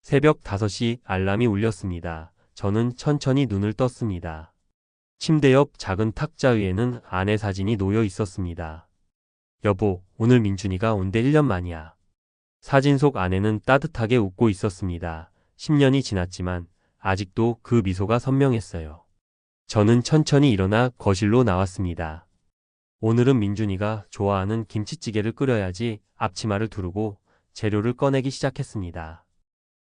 새벽 5시 알람이 울렸습니다. 저는 천천히 눈을 떴습니다. 침대 옆 작은 탁자 위에는 아내 사진이 놓여 있었습니다. 여보, 오늘 민준이가 온데 1년 만이야. 사진 속 아내는 따뜻하게 웃고 있었습니다. 10년이 지났지만 아직도 그 미소가 선명했어요. 저는 천천히 일어나 거실로 나왔습니다. 오늘은 민준이가 좋아하는 김치찌개를 끓여야지 앞치마를 두르고 재료를 꺼내기 시작했습니다.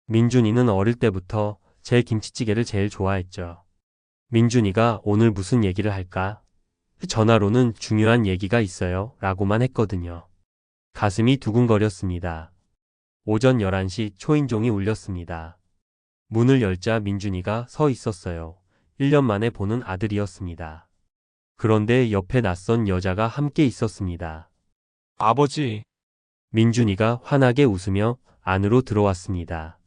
민준이는 어릴 때부터 제 김치찌개를 제일 좋아했죠. 민준이가 오늘 무슨 얘기를 할까? 전화로는 중요한 얘기가 있어요 라고만 했거든요. 가슴이 두근거렸습니다. 오전 11시 초인종이 울렸습니다. 문을 열자 민준이가 서 있었어요. 1년 만에 보는 아들이었습니다. 그런데 옆에 낯선 여자가 함께 있었습니다. 아버지, 민준이가 환하게 웃으며 안으로 들어왔습니다.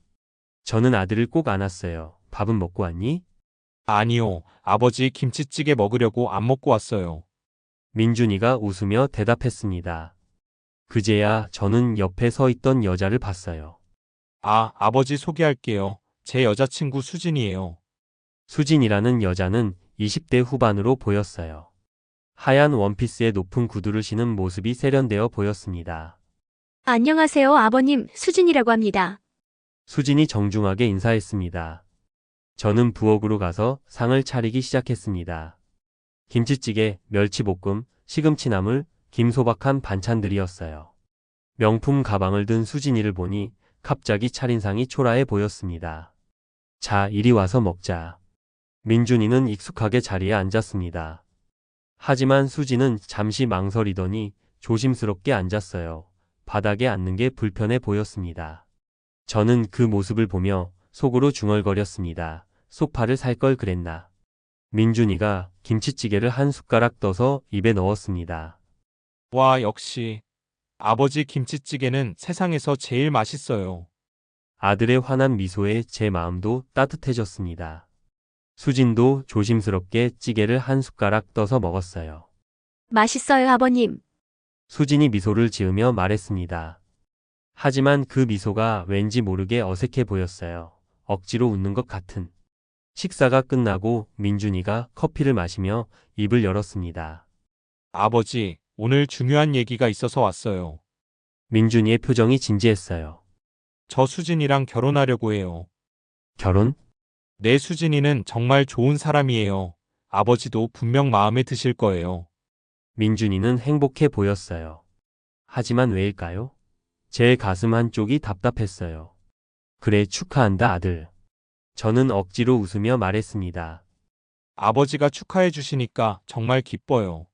저는 아들을 꼭 안았어요. 밥은 먹고 왔니? 아니요. 아버지 김치찌개 먹으려고 안 먹고 왔어요. 민준이가 웃으며 대답했습니다. 그제야 저는 옆에 서 있던 여자를 봤어요. 아버지 소개할게요. 제 여자친구 수진이에요. 수진이라는 여자는 20대 후반으로 보였어요. 하얀 원피스에 높은 구두를 신은 모습이 세련되어 보였습니다. 안녕하세요, 아버님. 수진이라고 합니다. 수진이 정중하게 인사했습니다. 저는 부엌으로 가서 상을 차리기 시작했습니다. 김치찌개, 멸치볶음, 시금치나물, 김소박한 반찬들이었어요. 명품 가방을 든 수진이를 보니 갑자기 차린상이 초라해 보였습니다. 자, 이리 와서 먹자. 민준이는 익숙하게 자리에 앉았습니다. 하지만 수진은 잠시 망설이더니 조심스럽게 앉았어요. 바닥에 앉는 게 불편해 보였습니다. 저는 그 모습을 보며 속으로 중얼거렸습니다. 소파를 살 걸 그랬나. 민준이가 김치찌개를 한 숟가락 떠서 입에 넣었습니다. 와, 역시. 아버지 김치찌개는 세상에서 제일 맛있어요. 아들의 환한 미소에 제 마음도 따뜻해졌습니다. 수진도 조심스럽게 찌개를 한 숟가락 떠서 먹었어요. 맛있어요, 아버님. 수진이 미소를 지으며 말했습니다. 하지만 그 미소가 왠지 모르게 어색해 보였어요. 억지로 웃는 것 같은. 식사가 끝나고 민준이가 커피를 마시며 입을 열었습니다. 아버지, 오늘 중요한 얘기가 있어서 왔어요. 민준이의 표정이 진지했어요. 저 수진이랑 결혼하려고 해요. 결혼? 내 수진이는 정말 좋은 사람이에요. 아버지도 분명 마음에 드실 거예요. 민준이는 행복해 보였어요. 하지만 왜일까요? 제 가슴 한쪽이 답답했어요. 그래, 축하한다, 아들. 저는 억지로 웃으며 말했습니다. 아버지가 축하해 주시니까 정말 기뻐요.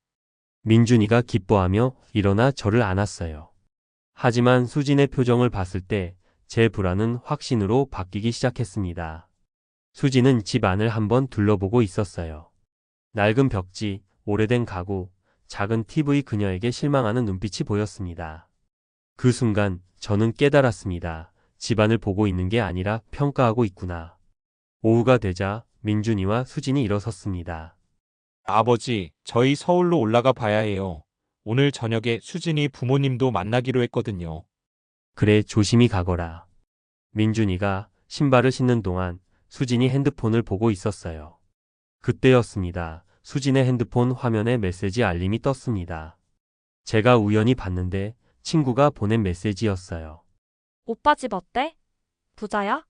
민준이가 기뻐하며 일어나 저를 안았어요. 하지만 수진의 표정을 봤을 때 제 불안은 확신으로 바뀌기 시작했습니다. 수진은 집 안을 한번 둘러보고 있었어요. 낡은 벽지, 오래된 가구, 작은 TV, 그녀에게 실망하는 눈빛이 보였습니다. 그 순간 저는 깨달았습니다. 집안을 보고 있는 게 아니라 평가하고 있구나. 오후가 되자 민준이와 수진이 일어섰습니다. 아버지, 저희 서울로 올라가 봐야 해요. 오늘 저녁에 수진이 부모님도 만나기로 했거든요. 그래, 조심히 가거라. 민준이가 신발을 신는 동안 수진이 핸드폰을 보고 있었어요. 그때였습니다. 수진의 핸드폰 화면에 메시지 알림이 떴습니다. 제가 우연히 봤는데 친구가 보낸 메시지였어요. 오빠 집 어때? 부자야?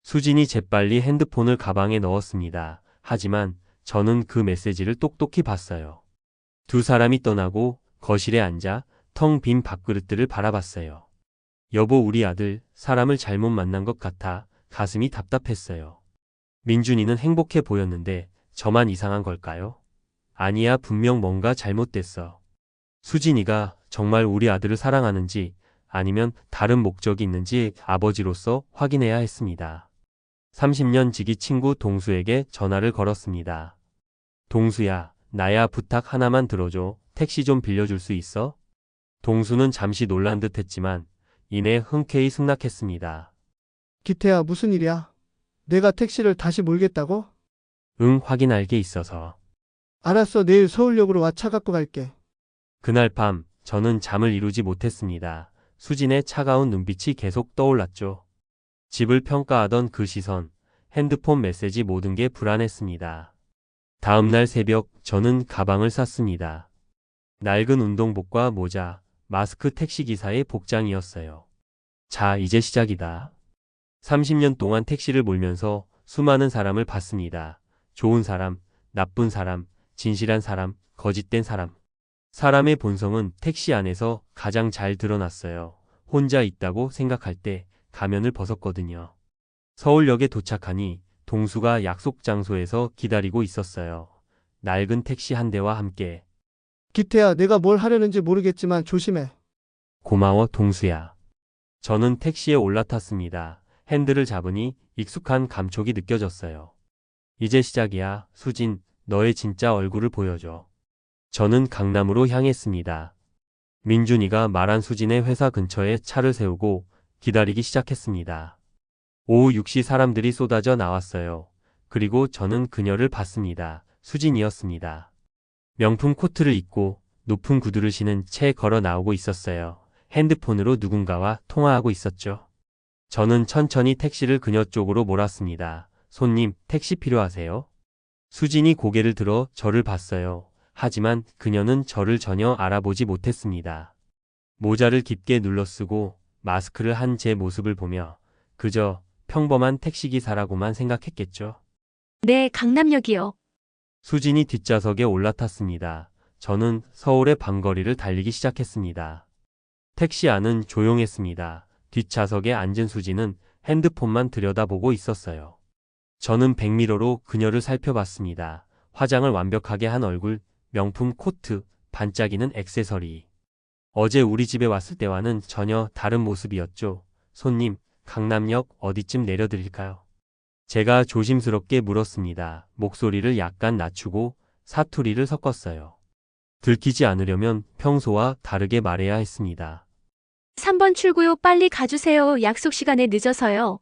수진이 재빨리 핸드폰을 가방에 넣었습니다. 하지만 저는 그 메시지를 똑똑히 봤어요. 두 사람이 떠나고 거실에 앉아 텅 빈 밥그릇들을 바라봤어요. 여보, 우리 아들 사람을 잘못 만난 것 같아 가슴이 답답했어요. 민준이는 행복해 보였는데 저만 이상한 걸까요? 아니야, 분명 뭔가 잘못됐어. 수진이가 정말 우리 아들을 사랑하는지 아니면 다른 목적이 있는지 아버지로서 확인해야 했습니다. 30년 지기 친구 동수에게 전화를 걸었습니다. 동수야, 나야, 부탁 하나만 들어줘. 택시 좀 빌려줄 수 있어? 동수는 잠시 놀란 듯 했지만 이내 흔쾌히 승낙했습니다. 기태야, 무슨 일이야? 내가 택시를 다시 몰겠다고? 응, 확인할 게 있어서. 알았어, 내일 서울역으로 와, 차 갖고 갈게. 그날 밤 저는 잠을 이루지 못했습니다. 수진의 차가운 눈빛이 계속 떠올랐죠. 집을 평가하던 그 시선, 핸드폰 메시지 모든 게 불안했습니다. 다음 날 새벽 저는 가방을 쌌습니다. 낡은 운동복과 모자, 마스크 택시기사의 복장이었어요. 자, 이제 시작이다. 30년 동안 택시를 몰면서 수많은 사람을 봤습니다. 좋은 사람, 나쁜 사람, 진실한 사람, 거짓된 사람. 사람의 본성은 택시 안에서 가장 잘 드러났어요. 혼자 있다고 생각할 때 가면을 벗었거든요. 서울역에 도착하니 동수가 약속 장소에서 기다리고 있었어요. 낡은 택시 한 대와 함께. 기태야, 내가 뭘 하려는지 모르겠지만 조심해. 고마워, 동수야. 저는 택시에 올라탔습니다. 핸들을 잡으니 익숙한 감촉이 느껴졌어요. 이제 시작이야, 수진. 너의 진짜 얼굴을 보여줘. 저는 강남으로 향했습니다. 민준이가 말한 수진의 회사 근처에 차를 세우고 기다리기 시작했습니다. 오후 6시 사람들이 쏟아져 나왔어요. 그리고 저는 그녀를 봤습니다. 수진이었습니다. 명품 코트를 입고 높은 구두를 신은 채 걸어 나오고 있었어요. 핸드폰으로 누군가와 통화하고 있었죠. 저는 천천히 택시를 그녀 쪽으로 몰았습니다. 손님, 택시 필요하세요? 수진이 고개를 들어 저를 봤어요. 하지만 그녀는 저를 전혀 알아보지 못했습니다. 모자를 깊게 눌러쓰고 마스크를 한 제 모습을 보며 그저 평범한 택시기사라고만 생각했겠죠. 네, 강남역이요. 수진이 뒷좌석에 올라탔습니다. 저는 서울의 밤거리를 달리기 시작했습니다. 택시 안은 조용했습니다. 뒷좌석에 앉은 수진은 핸드폰만 들여다보고 있었어요. 저는 백미러로 그녀를 살펴봤습니다. 화장을 완벽하게 한 얼굴, 명품 코트, 반짝이는 액세서리. 어제 우리 집에 왔을 때와는 전혀 다른 모습이었죠. 손님, 강남역 어디쯤 내려드릴까요? 제가 조심스럽게 물었습니다. 목소리를 약간 낮추고 사투리를 섞었어요. 들키지 않으려면 평소와 다르게 말해야 했습니다. 3번 출구요. 빨리 가주세요. 약속 시간에 늦어서요.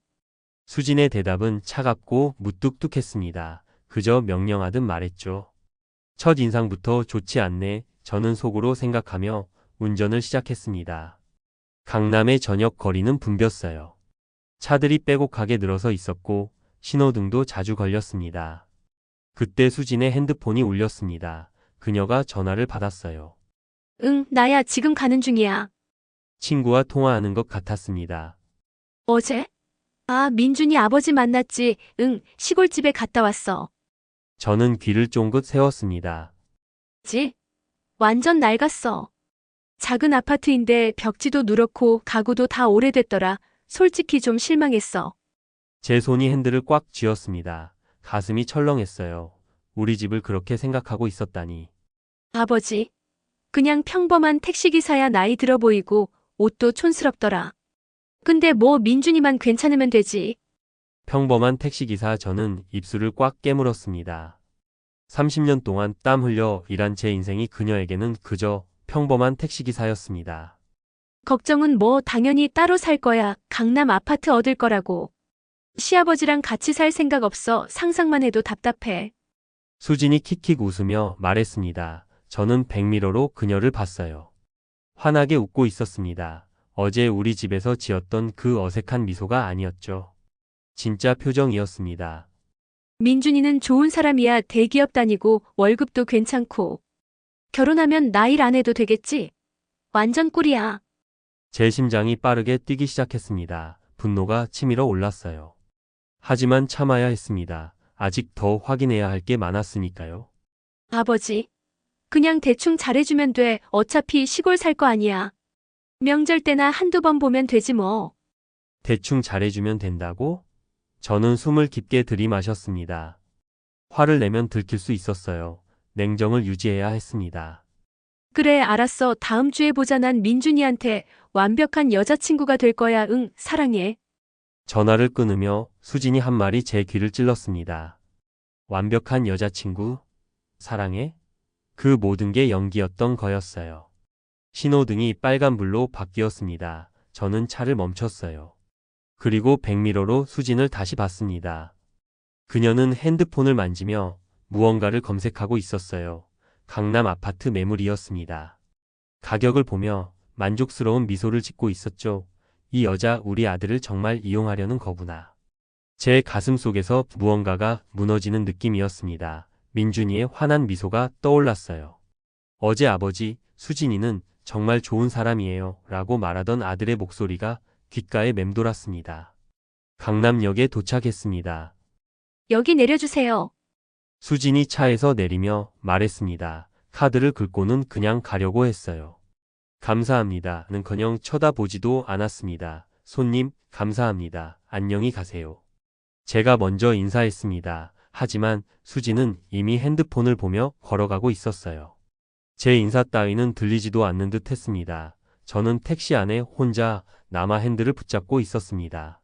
수진의 대답은 차갑고 무뚝뚝했습니다. 그저 명령하듯 말했죠. 첫 인상부터 좋지 않네. 저는 속으로 생각하며 운전을 시작했습니다. 강남의 저녁 거리는 붐볐어요. 차들이 빼곡하게 늘어서 있었고 신호등도 자주 걸렸습니다. 그때 수진의 핸드폰이 울렸습니다. 그녀가 전화를 받았어요. 응, 나야. 지금 가는 중이야. 친구와 통화하는 것 같았습니다. 어제? 아, 민준이 아버지 만났지. 응, 시골집에 갔다 왔어. 저는 귀를 쫑긋 세웠습니다. 지? 완전 낡았어. 작은 아파트인데 벽지도 누렇고 가구도 다 오래됐더라. 솔직히 좀 실망했어. 제 손이 핸들을 꽉 쥐었습니다. 가슴이 철렁했어요. 우리 집을 그렇게 생각하고 있었다니. 아버지. 그냥 평범한 택시기사야. 나이 들어 보이고 옷도 촌스럽더라. 근데 뭐 민준이만 괜찮으면 되지. 평범한 택시기사. 저는 입술을 꽉 깨물었습니다. 30년 동안 땀 흘려 일한 제 인생이 그녀에게는 그저 평범한 택시기사였습니다. 걱정은 뭐 당연히 따로 살 거야. 강남 아파트 얻을 거라고. 시아버지랑 같이 살 생각 없어. 상상만 해도 답답해. 수진이 킥킥 웃으며 말했습니다. 저는 백미러로 그녀를 봤어요. 환하게 웃고 있었습니다. 어제 우리 집에서 지었던 그 어색한 미소가 아니었죠. 진짜 표정이었습니다. 민준이는 좋은 사람이야. 대기업 다니고 월급도 괜찮고. 결혼하면 나 일 안 해도 되겠지? 완전 꿀이야. 제 심장이 빠르게 뛰기 시작했습니다. 분노가 치밀어 올랐어요. 하지만 참아야 했습니다. 아직 더 확인해야 할 게 많았으니까요. 아버지. 그냥 대충 잘해주면 돼. 어차피 시골 살 거 아니야. 명절 때나 한두 번 보면 되지 뭐. 대충 잘해주면 된다고? 저는 숨을 깊게 들이마셨습니다. 화를 내면 들킬 수 있었어요. 냉정을 유지해야 했습니다. 그래, 알았어. 다음 주에 보자. 난 민준이한테 완벽한 여자친구가 될 거야. 응, 사랑해. 전화를 끊으며 수진이 한 말이 제 귀를 찔렀습니다. 완벽한 여자친구? 사랑해? 그 모든 게 연기였던 거였어요. 신호등이 빨간불로 바뀌었습니다. 저는 차를 멈췄어요. 그리고 백미러로 수진을 다시 봤습니다. 그녀는 핸드폰을 만지며 무언가를 검색하고 있었어요. 강남 아파트 매물이었습니다. 가격을 보며 만족스러운 미소를 짓고 있었죠. 이 여자 우리 아들을 정말 이용하려는 거구나. 제 가슴 속에서 무언가가 무너지는 느낌이었습니다. 민준이의 환한 미소가 떠올랐어요. 어제 아버지, 수진이는 정말 좋은 사람이에요. 라고 말하던 아들의 목소리가 귓가에 맴돌았습니다. 강남역에 도착했습니다. 여기 내려주세요. 수진이 차에서 내리며 말했습니다. 카드를 긁고는 그냥 가려고 했어요. 감사합니다는커녕 쳐다보지도 않았습니다. 손님, 감사합니다. 안녕히 가세요. 제가 먼저 인사했습니다. 하지만 수진은 이미 핸드폰을 보며 걸어가고 있었어요. 제 인사 따위는 들리지도 않는 듯 했습니다. 저는 택시 안에 혼자 남아 핸들을 붙잡고 있었습니다.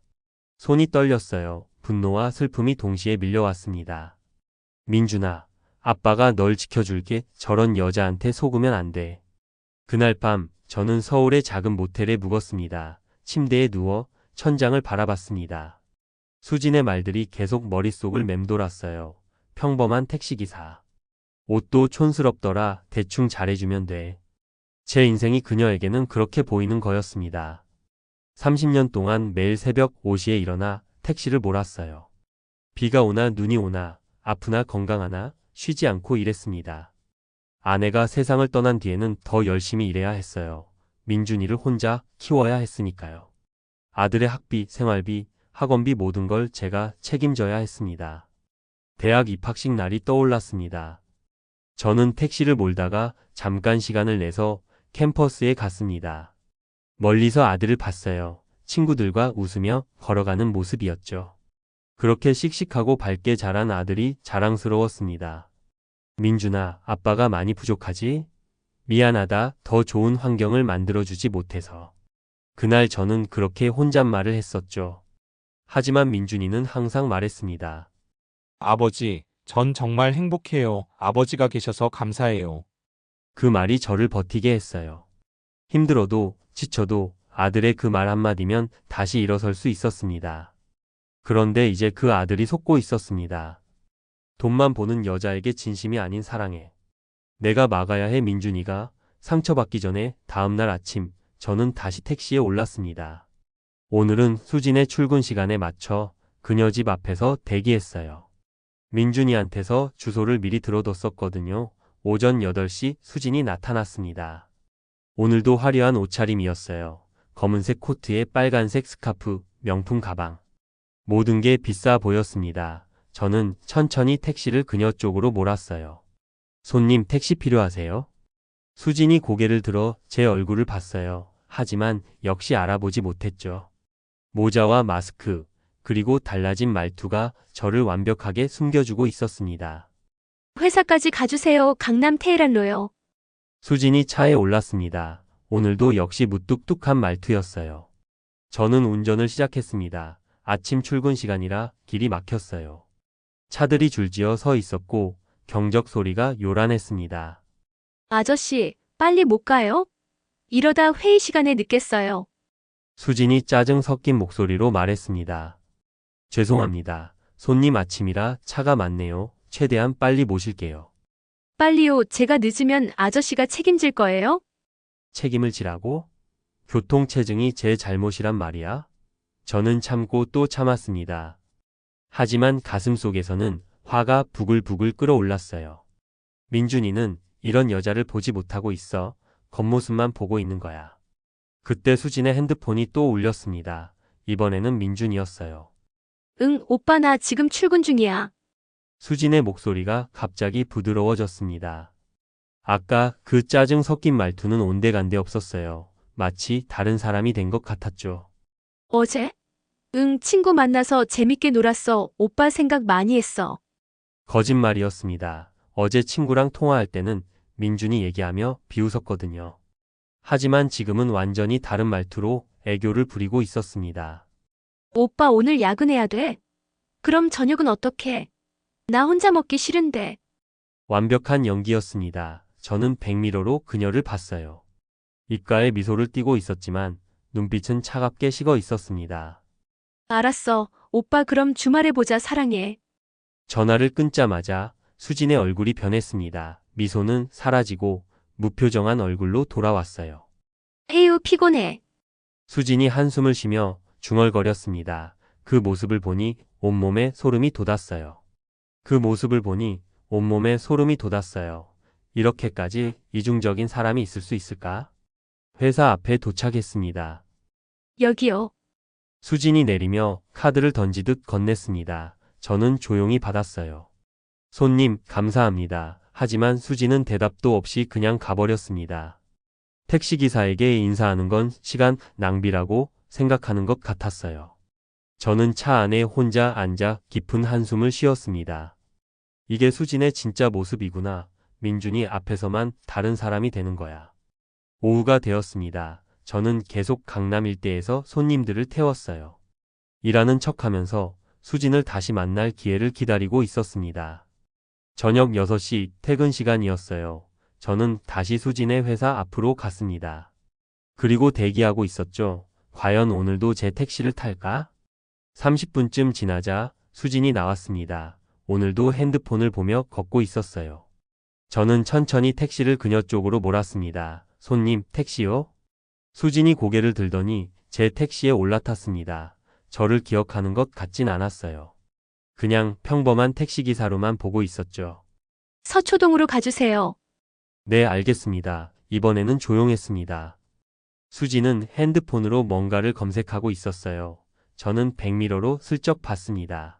손이 떨렸어요. 분노와 슬픔이 동시에 밀려왔습니다. 민준아, 아빠가 널 지켜줄게. 저런 여자한테 속으면 안 돼. 그날 밤 저는 서울의 작은 모텔에 묵었습니다. 침대에 누워 천장을 바라봤습니다. 수진의 말들이 계속 머릿속을 맴돌았어요. 평범한 택시기사. 옷도 촌스럽더라. 대충 잘해주면 돼. 제 인생이 그녀에게는 그렇게 보이는 거였습니다. 30년 동안 매일 새벽 5시에 일어나 택시를 몰았어요. 비가 오나 눈이 오나 아프나 건강하나 쉬지 않고 일했습니다. 아내가 세상을 떠난 뒤에는 더 열심히 일해야 했어요. 민준이를 혼자 키워야 했으니까요. 아들의 학비, 생활비, 학원비 모든 걸 제가 책임져야 했습니다. 대학 입학식 날이 떠올랐습니다. 저는 택시를 몰다가 잠깐 시간을 내서 캠퍼스에 갔습니다. 멀리서 아들을 봤어요. 친구들과 웃으며 걸어가는 모습이었죠. 그렇게 씩씩하고 밝게 자란 아들이 자랑스러웠습니다. 민준아, 아빠가 많이 부족하지? 미안하다. 더 좋은 환경을 만들어주지 못해서. 그날 저는 그렇게 혼잣말을 했었죠. 하지만 민준이는 항상 말했습니다. 아버지, 전 정말 행복해요. 아버지가 계셔서 감사해요. 그 말이 저를 버티게 했어요. 힘들어도 지쳐도 아들의 그 말 한마디면 다시 일어설 수 있었습니다. 그런데 이제 그 아들이 속고 있었습니다. 돈만 보는 여자에게 진심이 아닌 사랑에. 내가 막아야 해. 민준이가 상처받기 전에 다음날 아침 저는 다시 택시에 올랐습니다. 오늘은 수진의 출근 시간에 맞춰 그녀 집 앞에서 대기했어요. 민준이한테서 주소를 미리 들어뒀었거든요. 오전 8시 수진이 나타났습니다. 오늘도 화려한 옷차림이었어요. 검은색 코트에 빨간색 스카프, 명품 가방. 모든 게 비싸 보였습니다. 저는 천천히 택시를 그녀 쪽으로 몰았어요. 손님, 택시 필요하세요? 수진이 고개를 들어 제 얼굴을 봤어요. 하지만 역시 알아보지 못했죠. 모자와 마스크, 그리고 달라진 말투가 저를 완벽하게 숨겨주고 있었습니다. 회사까지 가주세요. 강남 테헤란로요. 수진이 차에 올랐습니다. 오늘도 역시 무뚝뚝한 말투였어요. 저는 운전을 시작했습니다. 아침 출근 시간이라 길이 막혔어요. 차들이 줄지어 서 있었고 경적 소리가 요란했습니다. 아저씨, 빨리 못 가요? 이러다 회의 시간에 늦겠어요. 수진이 짜증 섞인 목소리로 말했습니다. 죄송합니다. 손님 아침이라 차가 많네요. 최대한 빨리 모실게요. 빨리요. 제가 늦으면 아저씨가 책임질 거예요? 책임을 지라고? 교통체증이 제 잘못이란 말이야? 저는 참고 또 참았습니다. 하지만 가슴속에서는 화가 부글부글 끓어올랐어요. 민준이는 이런 여자를 보지 못하고 있어. 겉모습만 보고 있는 거야. 그때 수진의 핸드폰이 또 울렸습니다. 이번에는 민준이었어요. 응, 오빠 나 지금 출근 중이야. 수진의 목소리가 갑자기 부드러워졌습니다. 아까 그 짜증 섞인 말투는 온데간데 없었어요. 마치 다른 사람이 된 것 같았죠. 어제? 응, 친구 만나서 재밌게 놀았어. 오빠 생각 많이 했어. 거짓말이었습니다. 어제 친구랑 통화할 때는 민준이 얘기하며 비웃었거든요. 하지만 지금은 완전히 다른 말투로 애교를 부리고 있었습니다. 오빠 오늘 야근해야 돼. 그럼 저녁은 어떻게? 나 혼자 먹기 싫은데. 완벽한 연기였습니다. 저는 백미러로 그녀를 봤어요. 입가에 미소를 띠고 있었지만 눈빛은 차갑게 식어 있었습니다. 알았어. 오빠 그럼 주말에 보자. 사랑해. 전화를 끊자마자 수진의 얼굴이 변했습니다. 미소는 사라지고 무표정한 얼굴로 돌아왔어요. 에휴, 피곤해. 수진이 한숨을 쉬며 중얼거렸습니다. 그 모습을 보니 온몸에 소름이 돋았어요. 이렇게까지 이중적인 사람이 있을 수 있을까? 회사 앞에 도착했습니다. 여기요. 수진이 내리며 카드를 던지듯 건넸습니다. 저는 조용히 받았어요. 손님, 감사합니다. 하지만 수진은 대답도 없이 그냥 가버렸습니다. 택시기사에게 인사하는 건 시간 낭비라고 생각하는 것 같았어요. 저는 차 안에 혼자 앉아 깊은 한숨을 쉬었습니다. 이게 수진의 진짜 모습이구나. 민준이 앞에서만 다른 사람이 되는 거야. 오후가 되었습니다. 저는 계속 강남 일대에서 손님들을 태웠어요. 일하는 척하면서 수진을 다시 만날 기회를 기다리고 있었습니다. 저녁 6시 퇴근 시간이었어요. 저는 다시 수진의 회사 앞으로 갔습니다. 그리고 대기하고 있었죠. 과연 오늘도 제 택시를 탈까? 30분쯤 지나자 수진이 나왔습니다. 오늘도 핸드폰을 보며 걷고 있었어요. 저는 천천히 택시를 그녀 쪽으로 몰았습니다. 손님, 택시요? 수진이 고개를 들더니 제 택시에 올라탔습니다. 저를 기억하는 것 같진 않았어요. 그냥 평범한 택시기사로만 보고 있었죠. 서초동으로 가주세요. 네, 알겠습니다. 이번에는 조용했습니다. 수지는 핸드폰으로 뭔가를 검색하고 있었어요. 저는 백미러로 슬쩍 봤습니다.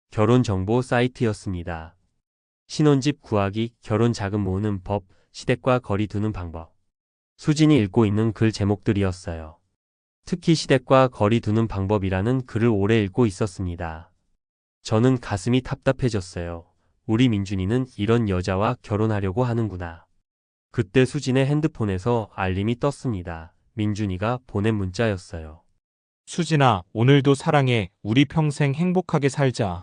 결혼정보 사이트였습니다. 신혼집 구하기, 결혼 자금 모으는 법, 시댁과 거리 두는 방법. 수진이 읽고 있는 글 제목들이었어요. 특히 시댁과 거리 두는 방법이라는 글을 오래 읽고 있었습니다. 저는 가슴이 답답해졌어요. 우리 민준이는 이런 여자와 결혼하려고 하는구나. 그때 수진의 핸드폰에서 알림이 떴습니다. 민준이가 보낸 문자였어요. 수진아, 오늘도 사랑해. 우리 평생 행복하게 살자.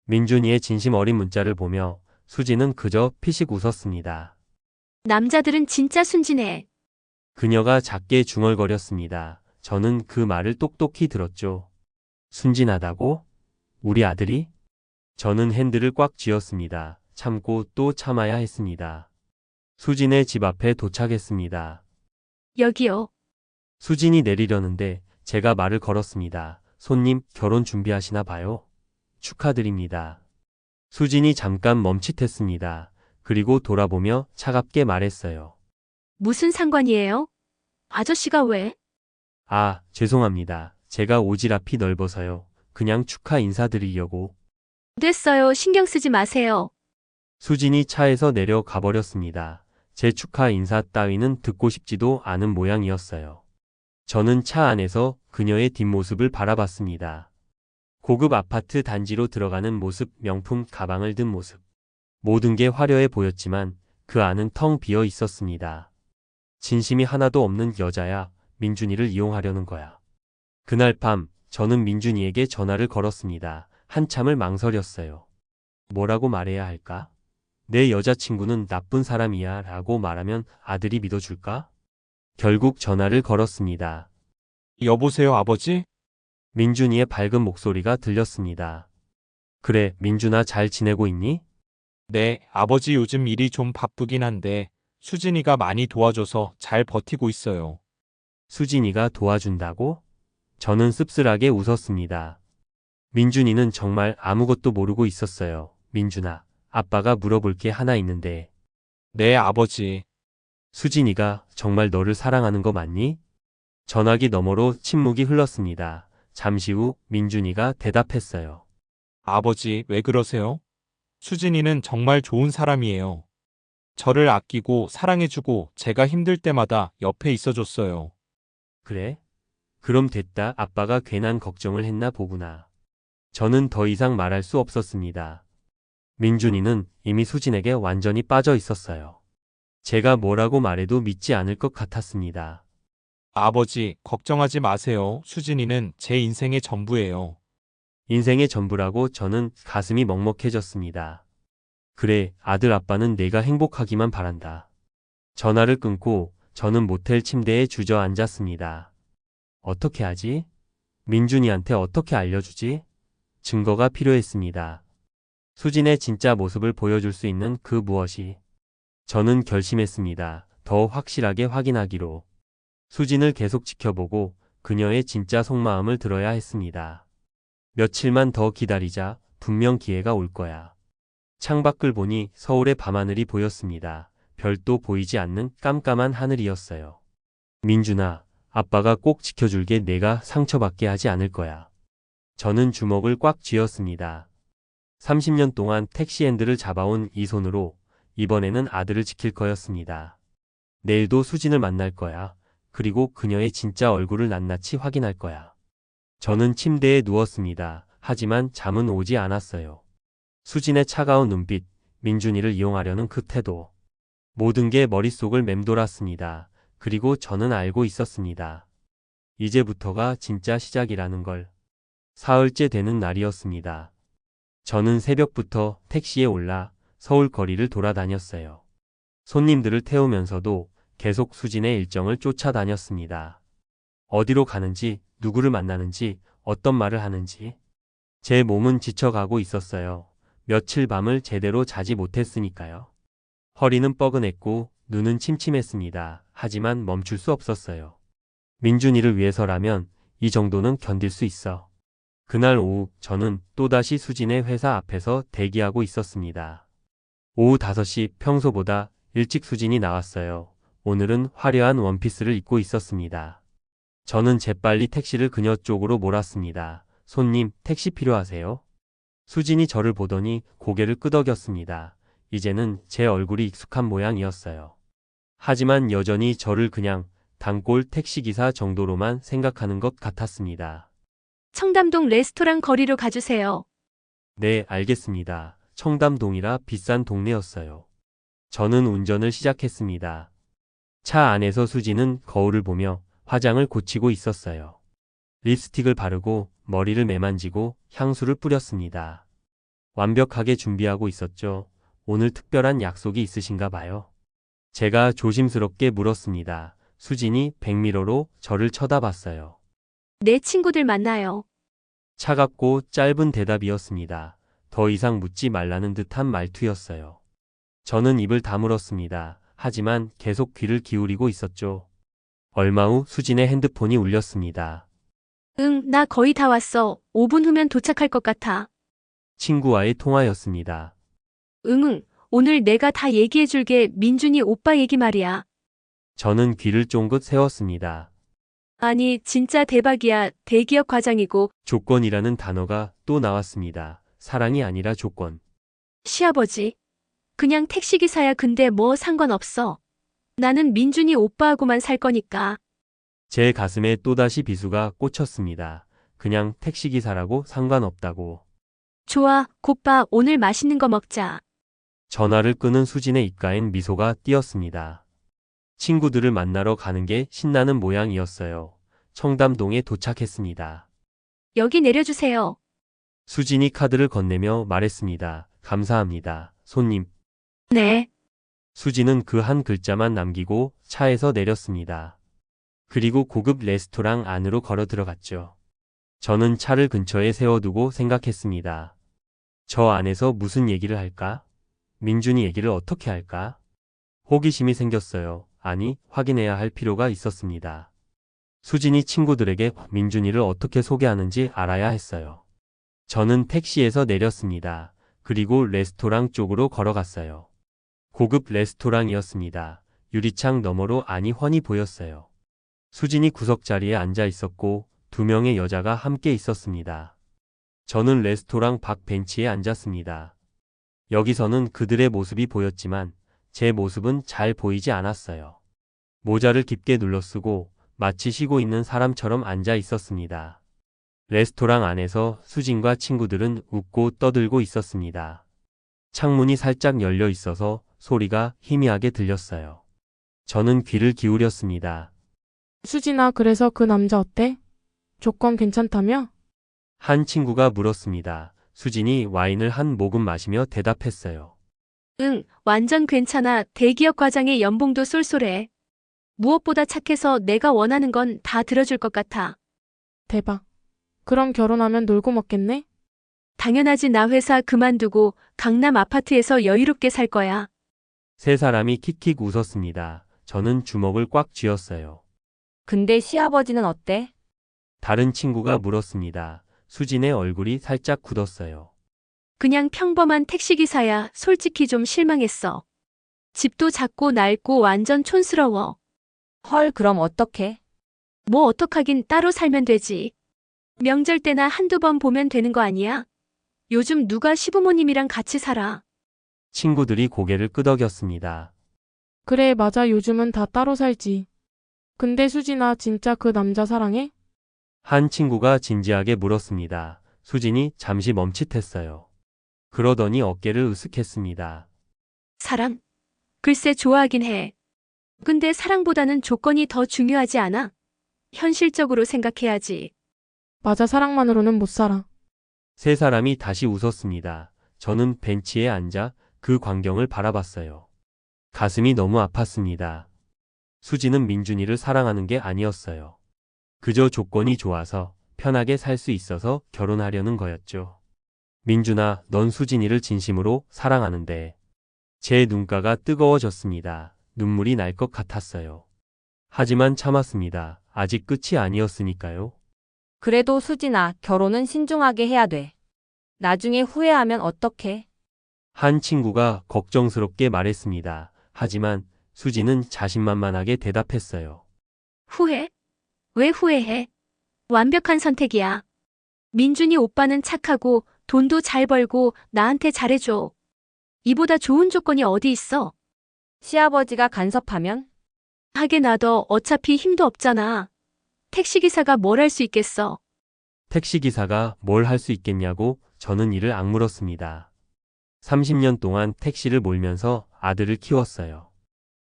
민준이의 진심 어린 문자를 보며 수진은 그저 피식 웃었습니다. 남자들은 진짜 순진해. 그녀가 작게 중얼거렸습니다. 저는 그 말을 똑똑히 들었죠. 순진하다고? 우리 아들이? 저는 핸들을 꽉 쥐었습니다. 참고 또 참아야 했습니다. 수진의 집 앞에 도착했습니다. 여기요. 수진이 내리려는데 제가 말을 걸었습니다. 손님, 결혼 준비하시나 봐요. 축하드립니다. 수진이 잠깐 멈칫했습니다. 그리고 돌아보며 차갑게 말했어요. 무슨 상관이에요? 아저씨가 왜? 아, 죄송합니다. 제가 오지랖이 넓어서요. 그냥 축하 인사드리려고. 됐어요. 신경 쓰지 마세요. 수진이 차에서 내려가 버렸습니다. 제 축하 인사 따위는 듣고 싶지도 않은 모양이었어요. 저는 차 안에서 그녀의 뒷모습을 바라봤습니다. 고급 아파트 단지로 들어가는 모습, 명품 가방을 든 모습. 모든 게 화려해 보였지만 그 안은 텅 비어 있었습니다. 진심이 하나도 없는 여자야. 민준이를 이용하려는 거야. 그날 밤 저는 민준이에게 전화를 걸었습니다. 한참을 망설였어요. 뭐라고 말해야 할까? 내 여자친구는 나쁜 사람이야 라고 말하면 아들이 믿어줄까? 결국 전화를 걸었습니다. 여보세요, 아버지? 민준이의 밝은 목소리가 들렸습니다. 그래, 민준아, 잘 지내고 있니? 네, 아버지 요즘 일이 좀 바쁘긴 한데 수진이가 많이 도와줘서 잘 버티고 있어요. 수진이가 도와준다고? 저는 씁쓸하게 웃었습니다. 민준이는 정말 아무것도 모르고 있었어요. 민준아, 아빠가 물어볼 게 하나 있는데. 네, 아버지. 수진이가 정말 너를 사랑하는 거 맞니? 전화기 너머로 침묵이 흘렀습니다. 잠시 후 민준이가 대답했어요. 아버지, 왜 그러세요? 수진이는 정말 좋은 사람이에요. 저를 아끼고 사랑해주고 제가 힘들 때마다 옆에 있어줬어요. 그래? 그럼 됐다. 아빠가 괜한 걱정을 했나 보구나. 저는 더 이상 말할 수 없었습니다. 민준이는 이미 수진에게 완전히 빠져 있었어요. 제가 뭐라고 말해도 믿지 않을 것 같았습니다. 아버지, 걱정하지 마세요. 수진이는 제 인생의 전부예요. 인생의 전부라고. 저는 가슴이 먹먹해졌습니다. 그래, 아들 아빠는 내가 행복하기만 바란다. 전화를 끊고 저는 모텔 침대에 주저앉았습니다. 어떻게 하지? 민준이한테 어떻게 알려주지? 증거가 필요했습니다. 수진의 진짜 모습을 보여줄 수 있는 그 무엇이. 저는 결심했습니다. 더 확실하게 확인하기로. 수진을 계속 지켜보고 그녀의 진짜 속마음을 들어야 했습니다. 며칠만 더 기다리자. 분명 기회가 올 거야. 창밖을 보니 서울의 밤하늘이 보였습니다. 별도 보이지 않는 깜깜한 하늘이었어요. 민준아, 아빠가 꼭 지켜줄게. 내가 상처받게 하지 않을 거야. 저는 주먹을 꽉 쥐었습니다. 30년 동안 택시핸들을 잡아온 이 손으로 이번에는 아들을 지킬 거였습니다. 내일도 수진을 만날 거야. 그리고 그녀의 진짜 얼굴을 낱낱이 확인할 거야. 저는 침대에 누웠습니다. 하지만 잠은 오지 않았어요. 수진의 차가운 눈빛, 민준이를 이용하려는 그 태도. 모든 게 머릿속을 맴돌았습니다. 그리고 저는 알고 있었습니다. 이제부터가 진짜 시작이라는 걸. 사흘째 되는 날이었습니다. 저는 새벽부터 택시에 올라 서울 거리를 돌아다녔어요. 손님들을 태우면서도 계속 수진의 일정을 쫓아다녔습니다. 어디로 가는지, 누구를 만나는지, 어떤 말을 하는지. 제 몸은 지쳐가고 있었어요. 며칠 밤을 제대로 자지 못했으니까요. 허리는 뻐근했고 눈은 침침했습니다. 하지만 멈출 수 없었어요. 민준이를 위해서라면 이 정도는 견딜 수 있어. 그날 오후 저는 또다시 수진의 회사 앞에서 대기하고 있었습니다. 오후 5시 평소보다 일찍 수진이 나왔어요. 오늘은 화려한 원피스를 입고 있었습니다. 저는 재빨리 택시를 그녀 쪽으로 몰았습니다. 손님, 택시 필요하세요? 수진이 저를 보더니 고개를 끄덕였습니다. 이제는 제 얼굴이 익숙한 모양이었어요. 하지만 여전히 저를 그냥 단골 택시기사 정도로만 생각하는 것 같았습니다. 청담동 레스토랑 거리로 가주세요. 네, 알겠습니다. 청담동이라 비싼 동네였어요. 저는 운전을 시작했습니다. 차 안에서 수지는 거울을 보며 화장을 고치고 있었어요. 립스틱을 바르고 머리를 매만지고 향수를 뿌렸습니다. 완벽하게 준비하고 있었죠. 오늘 특별한 약속이 있으신가 봐요. 제가 조심스럽게 물었습니다. 수진이 백미러로 저를 쳐다봤어요. 내 친구들 만나요. 차갑고 짧은 대답이었습니다. 더 이상 묻지 말라는 듯한 말투였어요. 저는 입을 다물었습니다. 하지만 계속 귀를 기울이고 있었죠. 얼마 후 수진의 핸드폰이 울렸습니다. 응, 나 거의 다 왔어. 5분 후면 도착할 것 같아. 친구와의 통화였습니다. 응, 오늘 내가 다 얘기해줄게. 민준이 오빠 얘기 말이야. 저는 귀를 쫑긋 세웠습니다. 아니, 진짜 대박이야. 대기업 과장이고, 조건이라는 단어가 또 나왔습니다. 사랑이 아니라 조건. 시아버지. 그냥 택시기사야. 근데 뭐 상관없어. 나는 민준이 오빠하고만 살 거니까. 제 가슴에 또다시 비수가 꽂혔습니다. 그냥 택시기사라고 상관없다고. 좋아, 곧봐. 오늘 맛있는 거 먹자. 전화를 끄는 수진의 입가엔 미소가 띄었습니다. 친구들을 만나러 가는 게 신나는 모양이었어요. 청담동에 도착했습니다. 여기 내려주세요. 수진이 카드를 건네며 말했습니다. 감사합니다, 손님. 네. 수진은 그 한 글자만 남기고 차에서 내렸습니다. 그리고 고급 레스토랑 안으로 걸어 들어갔죠. 저는 차를 근처에 세워두고 생각했습니다. 저 안에서 무슨 얘기를 할까? 민준이 얘기를 어떻게 할까? 호기심이 생겼어요. 아니, 확인해야 할 필요가 있었습니다. 수진이 친구들에게 민준이를 어떻게 소개하는지 알아야 했어요. 저는 택시에서 내렸습니다. 그리고 레스토랑 쪽으로 걸어갔어요. 고급 레스토랑이었습니다. 유리창 너머로 안이 훤히 보였어요. 수진이 구석자리에 앉아 있었고 2명의 여자가 함께 있었습니다. 저는 레스토랑 밖 벤치에 앉았습니다. 여기서는 그들의 모습이 보였지만 제 모습은 잘 보이지 않았어요. 모자를 깊게 눌러쓰고 마치 쉬고 있는 사람처럼 앉아 있었습니다. 레스토랑 안에서 수진과 친구들은 웃고 떠들고 있었습니다. 창문이 살짝 열려 있어서 소리가 희미하게 들렸어요. 저는 귀를 기울였습니다. 수진아, 그래서 그 남자 어때? 조건 괜찮다며? 한 친구가 물었습니다. 수진이 와인을 한 모금 마시며 대답했어요. 응, 완전 괜찮아. 대기업 과장의 연봉도 쏠쏠해. 무엇보다 착해서 내가 원하는 건 다 들어줄 것 같아. 대박. 그럼 결혼하면 놀고 먹겠네? 당연하지. 나 회사 그만두고 강남 아파트에서 여유롭게 살 거야. 세 사람이 킥킥 웃었습니다. 저는 주먹을 꽉 쥐었어요. 근데 시아버지는 어때? 다른 친구가 물었습니다. 수진의 얼굴이 살짝 굳었어요. 그냥 평범한 택시기사야. 솔직히 좀 실망했어. 집도 작고 낡고 완전 촌스러워. 헐, 그럼 어떡해? 뭐 어떡하긴 따로 살면 되지. 명절 때나 한두 번 보면 되는 거 아니야? 요즘 누가 시부모님이랑 같이 살아. 친구들이 고개를 끄덕였습니다. 그래, 맞아. 요즘은 다 따로 살지. 근데 수진아, 진짜 그 남자 사랑해? 한 친구가 진지하게 물었습니다. 수진이 잠시 멈칫했어요. 그러더니 어깨를 으쓱했습니다. 사랑? 글쎄 좋아하긴 해. 근데 사랑보다는 조건이 더 중요하지 않아? 현실적으로 생각해야지. 맞아, 사랑만으로는 못 살아. 세 사람이 다시 웃었습니다. 저는 벤치에 앉아 그 광경을 바라봤어요. 가슴이 너무 아팠습니다. 수지는 민준이를 사랑하는 게 아니었어요. 그저 조건이 좋아서 편하게 살 수 있어서 결혼하려는 거였죠. 민준아, 넌 수진이를 진심으로 사랑하는데. 제 눈가가 뜨거워졌습니다. 눈물이 날 것 같았어요. 하지만 참았습니다. 아직 끝이 아니었으니까요. 그래도 수진아, 결혼은 신중하게 해야 돼. 나중에 후회하면 어떡해? 한 친구가 걱정스럽게 말했습니다. 하지만 수지는 자신만만하게 대답했어요. 후회? 왜 후회해? 완벽한 선택이야. 민준이 오빠는 착하고 돈도 잘 벌고 나한테 잘해줘. 이보다 좋은 조건이 어디 있어? 시아버지가 간섭하면? 하게 놔둬. 어차피 힘도 없잖아. 택시기사가 뭘 할 수 있겠어? 택시기사가 뭘 할 수 있겠냐고 저는 이를 악물었습니다. 30년 동안 택시를 몰면서 아들을 키웠어요.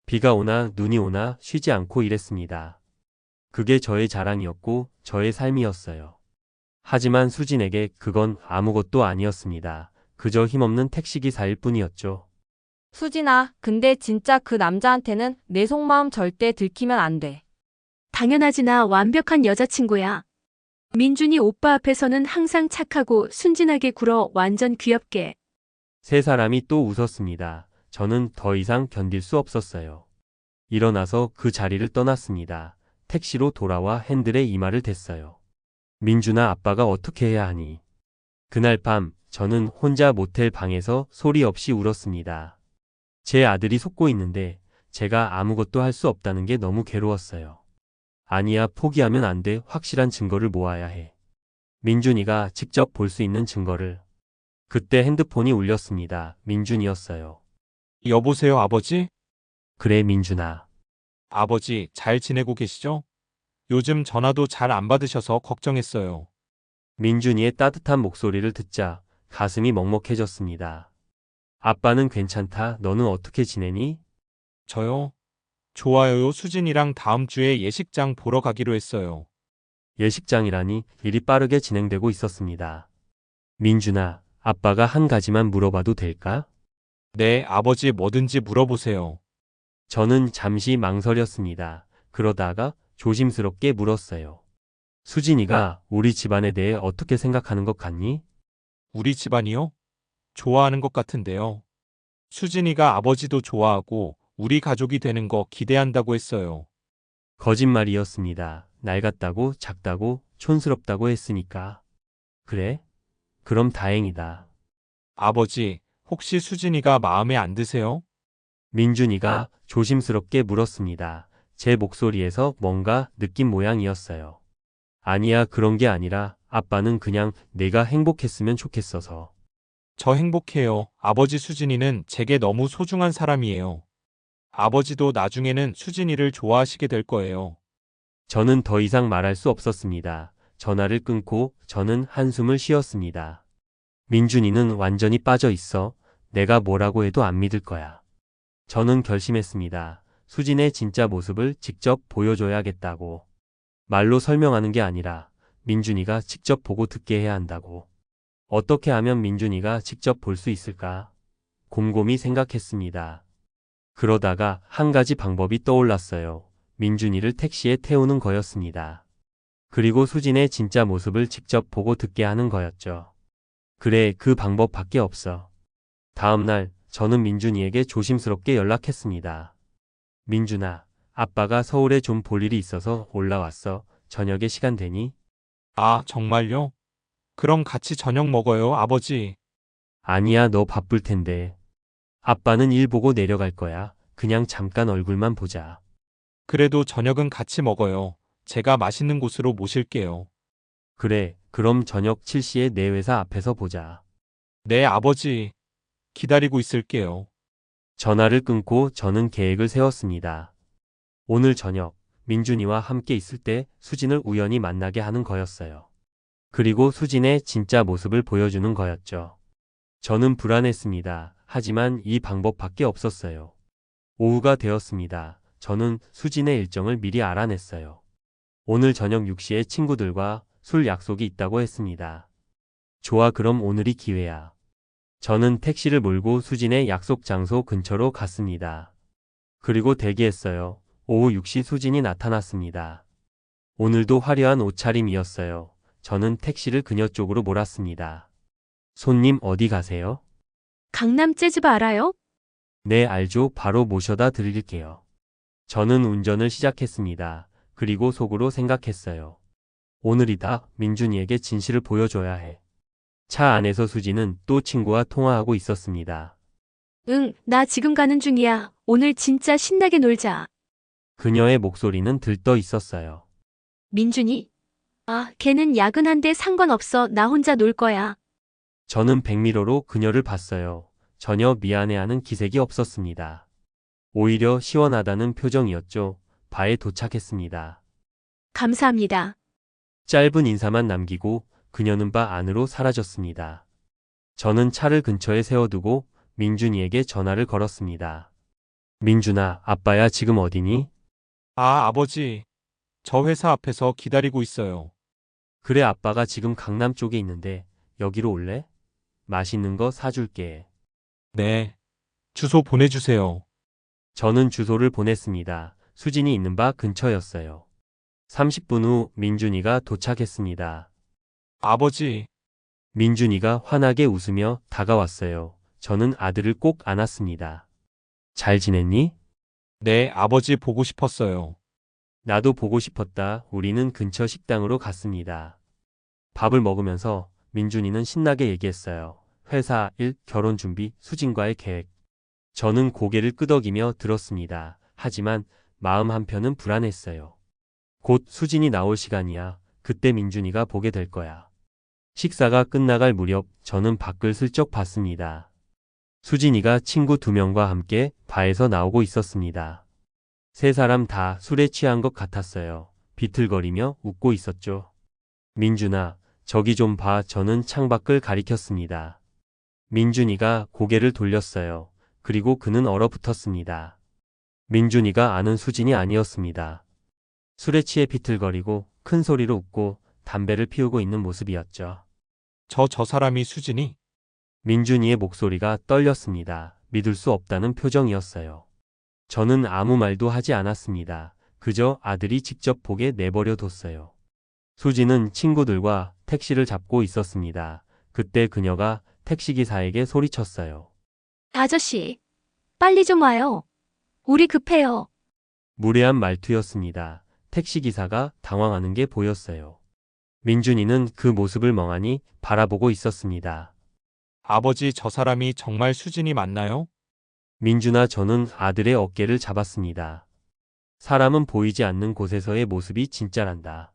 비가 오나 눈이 오나 쉬지 않고 일했습니다. 그게 저의 자랑이었고 저의 삶이었어요. 하지만 수진에게 그건 아무것도 아니었습니다. 그저 힘없는 택시기사일 뿐이었죠. 수진아, 근데 진짜 그 남자한테는 내 속마음 절대 들키면 안 돼. 당연하지. 나 완벽한 여자친구야. 민준이 오빠 앞에서는 항상 착하고 순진하게 굴어. 완전 귀엽게. 세 사람이 또 웃었습니다. 저는 더 이상 견딜 수 없었어요. 일어나서 그 자리를 떠났습니다. 택시로 돌아와 핸들에 이마를 댔어요. 민준아, 아빠가 어떻게 해야 하니? 그날 밤 저는 혼자 모텔 방에서 소리 없이 울었습니다. 제 아들이 속고 있는데 제가 아무것도 할 수 없다는 게 너무 괴로웠어요. 아니야, 포기하면 안 돼. 확실한 증거를 모아야 해. 민준이가 직접 볼 수 있는 증거를. 그때 핸드폰이 울렸습니다. 민준이었어요. 여보세요, 아버지? 그래, 민준아. 아버지, 잘 지내고 계시죠? 요즘 전화도 잘 안 받으셔서 걱정했어요. 민준이의 따뜻한 목소리를 듣자 가슴이 먹먹해졌습니다. 아빠는 괜찮다. 너는 어떻게 지내니? 저요? 좋아요. 수진이랑 다음 주에 예식장 보러 가기로 했어요. 예식장이라니 일이 빠르게 진행되고 있었습니다. 민준아, 아빠가 한 가지만 물어봐도 될까? 네, 아버지 뭐든지 물어보세요. 저는 잠시 망설였습니다. 그러다가 조심스럽게 물었어요. 수진이가 우리 집안에 대해 어떻게 생각하는 것 같니? 우리 집안이요? 좋아하는 것 같은데요. 수진이가 아버지도 좋아하고 우리 가족이 되는 거 기대한다고 했어요. 거짓말이었습니다. 낡았다고, 작다고, 촌스럽다고 했으니까. 그래? 그럼 다행이다. 아버지, 혹시 수진이가 마음에 안 드세요? 민준이가 조심스럽게 물었습니다. 제 목소리에서 뭔가 느낀 모양이었어요. 아니야, 그런 게 아니라 아빠는 그냥 내가 행복했으면 좋겠어서. 저 행복해요. 아버지, 수진이는 제게 너무 소중한 사람이에요. 아버지도 나중에는 수진이를 좋아하시게 될 거예요. 저는 더 이상 말할 수 없었습니다. 전화를 끊고 저는 한숨을 쉬었습니다. 민준이는 완전히 빠져 있어. 내가 뭐라고 해도 안 믿을 거야. 저는 결심했습니다. 수진의 진짜 모습을 직접 보여줘야겠다고. 말로 설명하는 게 아니라 민준이가 직접 보고 듣게 해야 한다고. 어떻게 하면 민준이가 직접 볼 수 있을까? 곰곰이 생각했습니다. 그러다가 한 가지 방법이 떠올랐어요. 민준이를 택시에 태우는 거였습니다. 그리고 수진의 진짜 모습을 직접 보고 듣게 하는 거였죠. 그래, 그 방법밖에 없어. 다음 날 저는 민준이에게 조심스럽게 연락했습니다. 민준아, 아빠가 서울에 좀 볼 일이 있어서 올라왔어. 저녁에 시간 되니? 아, 정말요? 그럼 같이 저녁 먹어요, 아버지. 아니야, 너 바쁠 텐데. 아빠는 일 보고 내려갈 거야. 그냥 잠깐 얼굴만 보자. 그래도 저녁은 같이 먹어요. 제가 맛있는 곳으로 모실게요. 그래, 그럼 저녁 7시에 내 회사 앞에서 보자. 네, 아버지. 기다리고 있을게요. 전화를 끊고 저는 계획을 세웠습니다. 오늘 저녁, 민준이와 함께 있을 때 수진을 우연히 만나게 하는 거였어요. 그리고 수진의 진짜 모습을 보여주는 거였죠. 저는 불안했습니다. 하지만 이 방법밖에 없었어요. 오후가 되었습니다. 저는 수진의 일정을 미리 알아냈어요. 오늘 저녁 6시에 친구들과 술 약속이 있다고 했습니다. 좋아, 그럼 오늘이 기회야. 저는 택시를 몰고 수진의 약속 장소 근처로 갔습니다. 그리고 대기했어요. 오후 6시 수진이 나타났습니다. 오늘도 화려한 옷차림이었어요. 저는 택시를 그녀 쪽으로 몰았습니다. 손님 어디 가세요? 강남 재즈바 알아요? 네, 알죠. 바로 모셔다 드릴게요. 저는 운전을 시작했습니다. 그리고 속으로 생각했어요. 오늘이다. 민준이에게 진실을 보여줘야 해. 차 안에서 수지는 또 친구와 통화하고 있었습니다. 응, 나 지금 가는 중이야. 오늘 진짜 신나게 놀자. 그녀의 목소리는 들떠 있었어요. 민준이? 아, 걔는 야근한데 상관없어. 나 혼자 놀 거야. 저는 백미러로 그녀를 봤어요. 전혀 미안해하는 기색이 없었습니다. 오히려 시원하다는 표정이었죠. 바에 도착했습니다. 감사합니다. 짧은 인사만 남기고 그녀는 바 안으로 사라졌습니다. 저는 차를 근처에 세워두고 민준이에게 전화를 걸었습니다. 민준아, 아빠야 지금 어디니? 아, 아버지. 저 회사 앞에서 기다리고 있어요. 그래, 아빠가 지금 강남 쪽에 있는데 여기로 올래? 맛있는 거 사줄게. 네. 주소 보내주세요. 저는 주소를 보냈습니다. 수진이 있는 바 근처였어요. 30분 후 민준이가 도착했습니다. 아버지. 민준이가 환하게 웃으며 다가왔어요. 저는 아들을 꼭 안았습니다. 잘 지냈니? 네, 아버지 보고 싶었어요. 나도 보고 싶었다. 우리는 근처 식당으로 갔습니다. 밥을 먹으면서 민준이는 신나게 얘기했어요. 회사, 일, 결혼 준비, 수진과의 계획. 저는 고개를 끄덕이며 들었습니다. 하지만 마음 한편은 불안했어요. 곧 수진이 나올 시간이야. 그때 민준이가 보게 될 거야. 식사가 끝나갈 무렵 저는 밖을 슬쩍 봤습니다. 수진이가 친구 2명과 함께 바에서 나오고 있었습니다. 세 사람 다 술에 취한 것 같았어요. 비틀거리며 웃고 있었죠. 민준아, 저기 좀 봐. 저는 창밖을 가리켰습니다. 민준이가 고개를 돌렸어요. 그리고 그는 얼어붙었습니다. 민준이가 아는 수진이 아니었습니다. 술에 취해 비틀거리고 큰 소리로 웃고 담배를 피우고 있는 모습이었죠. 저 사람이 수진이? 민준이의 목소리가 떨렸습니다. 믿을 수 없다는 표정이었어요. 저는 아무 말도 하지 않았습니다. 그저 아들이 직접 보게 내버려 뒀어요. 수진은 친구들과 택시를 잡고 있었습니다. 그때 그녀가 택시기사에게 소리쳤어요. 아저씨, 빨리 좀 와요. 우리 급해요. 무례한 말투였습니다. 택시기사가 당황하는 게 보였어요. 민준이는 그 모습을 멍하니 바라보고 있었습니다. 아버지, 저 사람이 정말 수진이 맞나요? 민준아, 저는 아들의 어깨를 잡았습니다. 사람은 보이지 않는 곳에서의 모습이 진짜란다.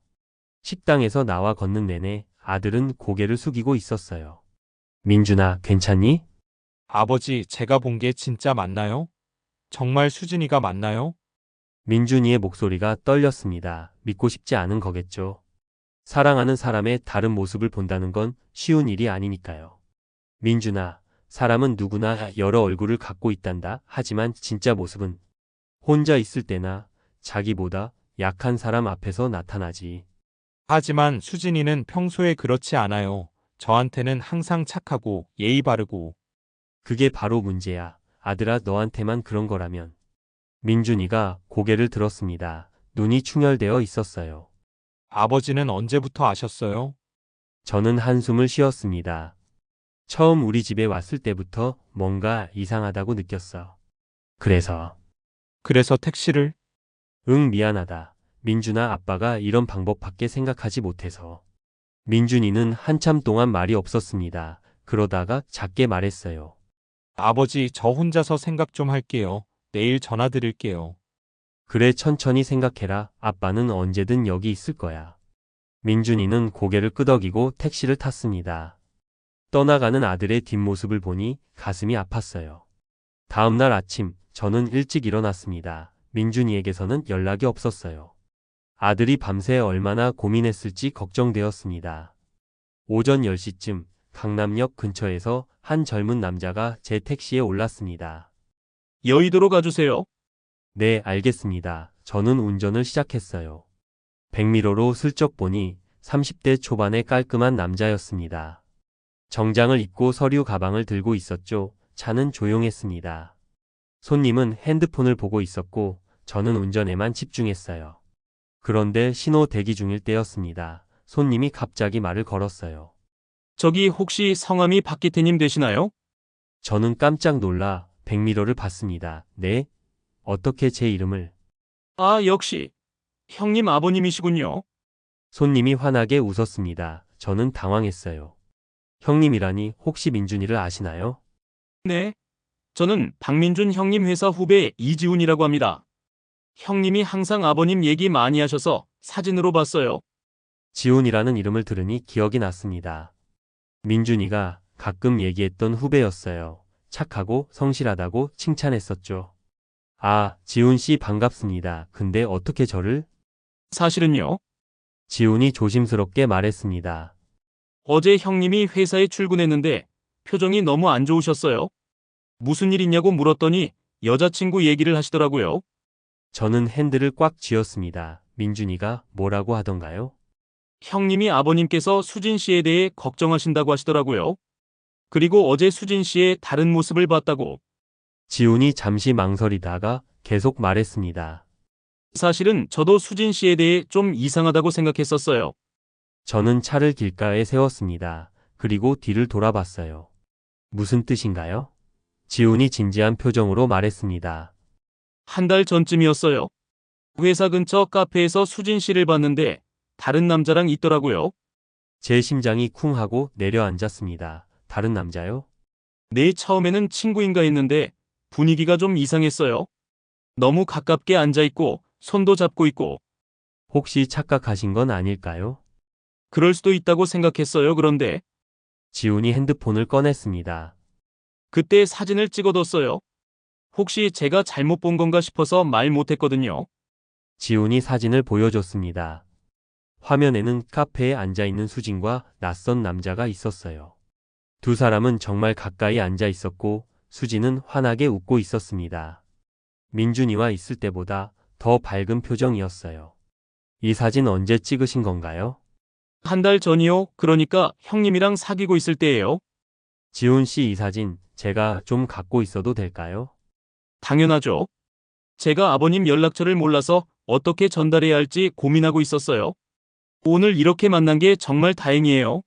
식당에서 나와 걷는 내내 아들은 고개를 숙이고 있었어요. 민준아, 괜찮니? 아버지, 제가 본 게 진짜 맞나요? 정말 수진이가 맞나요? 민준이의 목소리가 떨렸습니다. 믿고 싶지 않은 거겠죠. 사랑하는 사람의 다른 모습을 본다는 건 쉬운 일이 아니니까요. 민준아, 사람은 누구나 여러 얼굴을 갖고 있단다. 하지만 진짜 모습은 혼자 있을 때나 자기보다 약한 사람 앞에서 나타나지. 하지만 수진이는 평소에 그렇지 않아요. 저한테는 항상 착하고 예의 바르고. 그게 바로 문제야. 아들아, 너한테만 그런 거라면. 민준이가 고개를 들었습니다. 눈이 충혈되어 있었어요. 아버지는 언제부터 아셨어요? 저는 한숨을 쉬었습니다. 처음 우리 집에 왔을 때부터 뭔가 이상하다고 느꼈어. 그래서 택시를? 응, 미안하다. 민준아, 아빠가 이런 방법밖에 생각하지 못해서. 민준이는 한참 동안 말이 없었습니다. 그러다가 작게 말했어요. 아버지, 저 혼자서 생각 좀 할게요. 내일 전화 드릴게요. 그래, 천천히 생각해라. 아빠는 언제든 여기 있을 거야. 민준이는 고개를 끄덕이고 택시를 탔습니다. 떠나가는 아들의 뒷모습을 보니 가슴이 아팠어요. 다음 날 아침, 저는 일찍 일어났습니다. 민준이에게서는 연락이 없었어요. 아들이 밤새 얼마나 고민했을지 걱정되었습니다. 오전 10시쯤 강남역 근처에서 한 젊은 남자가 제 택시에 올랐습니다. 여의도로 가주세요. 네, 알겠습니다. 저는 운전을 시작했어요. 백미러로 슬쩍 보니 30대 초반의 깔끔한 남자였습니다. 정장을 입고 서류 가방을 들고 있었죠. 차는 조용했습니다. 손님은 핸드폰을 보고 있었고 저는 운전에만 집중했어요. 그런데 신호 대기 중일 때였습니다. 손님이 갑자기 말을 걸었어요. 저기 혹시 성함이 박기태님 되시나요? 저는 깜짝 놀라 백미러를 봤습니다. 네? 어떻게 제 이름을? 아, 역시 형님 아버님이시군요. 손님이 환하게 웃었습니다. 저는 당황했어요. 형님이라니 혹시 민준이를 아시나요? 네. 저는 박민준 형님 회사 후배 이지훈이라고 합니다. 형님이 항상 아버님 얘기 많이 하셔서 사진으로 봤어요. 지훈이라는 이름을 들으니 기억이 났습니다. 민준이가 가끔 얘기했던 후배였어요. 착하고 성실하다고 칭찬했었죠. 아, 지훈 씨 반갑습니다. 근데 어떻게 저를? 사실은요. 지훈이 조심스럽게 말했습니다. 어제 형님이 회사에 출근했는데 표정이 너무 안 좋으셨어요. 무슨 일 있냐고 물었더니 여자친구 얘기를 하시더라고요. 저는 핸들을 꽉 쥐었습니다. 민준이가 뭐라고 하던가요? 형님이 아버님께서 수진 씨에 대해 걱정하신다고 하시더라고요. 그리고 어제 수진 씨의 다른 모습을 봤다고. 지훈이 잠시 망설이다가 계속 말했습니다. 사실은 저도 수진 씨에 대해 좀 이상하다고 생각했었어요. 저는 차를 길가에 세웠습니다. 그리고 뒤를 돌아봤어요. 무슨 뜻인가요? 지훈이 진지한 표정으로 말했습니다. 한 달 전쯤이었어요. 회사 근처 카페에서 수진 씨를 봤는데 다른 남자랑 있더라고요. 제 심장이 쿵 하고 내려앉았습니다. 다른 남자요? 네, 처음에는 친구인가 했는데 분위기가 좀 이상했어요. 너무 가깝게 앉아있고 손도 잡고 있고. 혹시 착각하신 건 아닐까요? 그럴 수도 있다고 생각했어요. 그런데 지훈이 핸드폰을 꺼냈습니다. 그때 사진을 찍어뒀어요. 혹시 제가 잘못 본 건가 싶어서 말 못했거든요. 지훈이 사진을 보여줬습니다. 화면에는 카페에 앉아있는 수진과 낯선 남자가 있었어요. 두 사람은 정말 가까이 앉아 있었고 수진은 환하게 웃고 있었습니다. 민준이와 있을 때보다 더 밝은 표정이었어요. 이 사진 언제 찍으신 건가요? 한 달 전이요. 그러니까 형님이랑 사귀고 있을 때예요. 지훈 씨, 이 사진 제가 좀 갖고 있어도 될까요? 당연하죠. 제가 아버님 연락처를 몰라서 어떻게 전달해야 할지 고민하고 있었어요. 오늘 이렇게 만난 게 정말 다행이에요.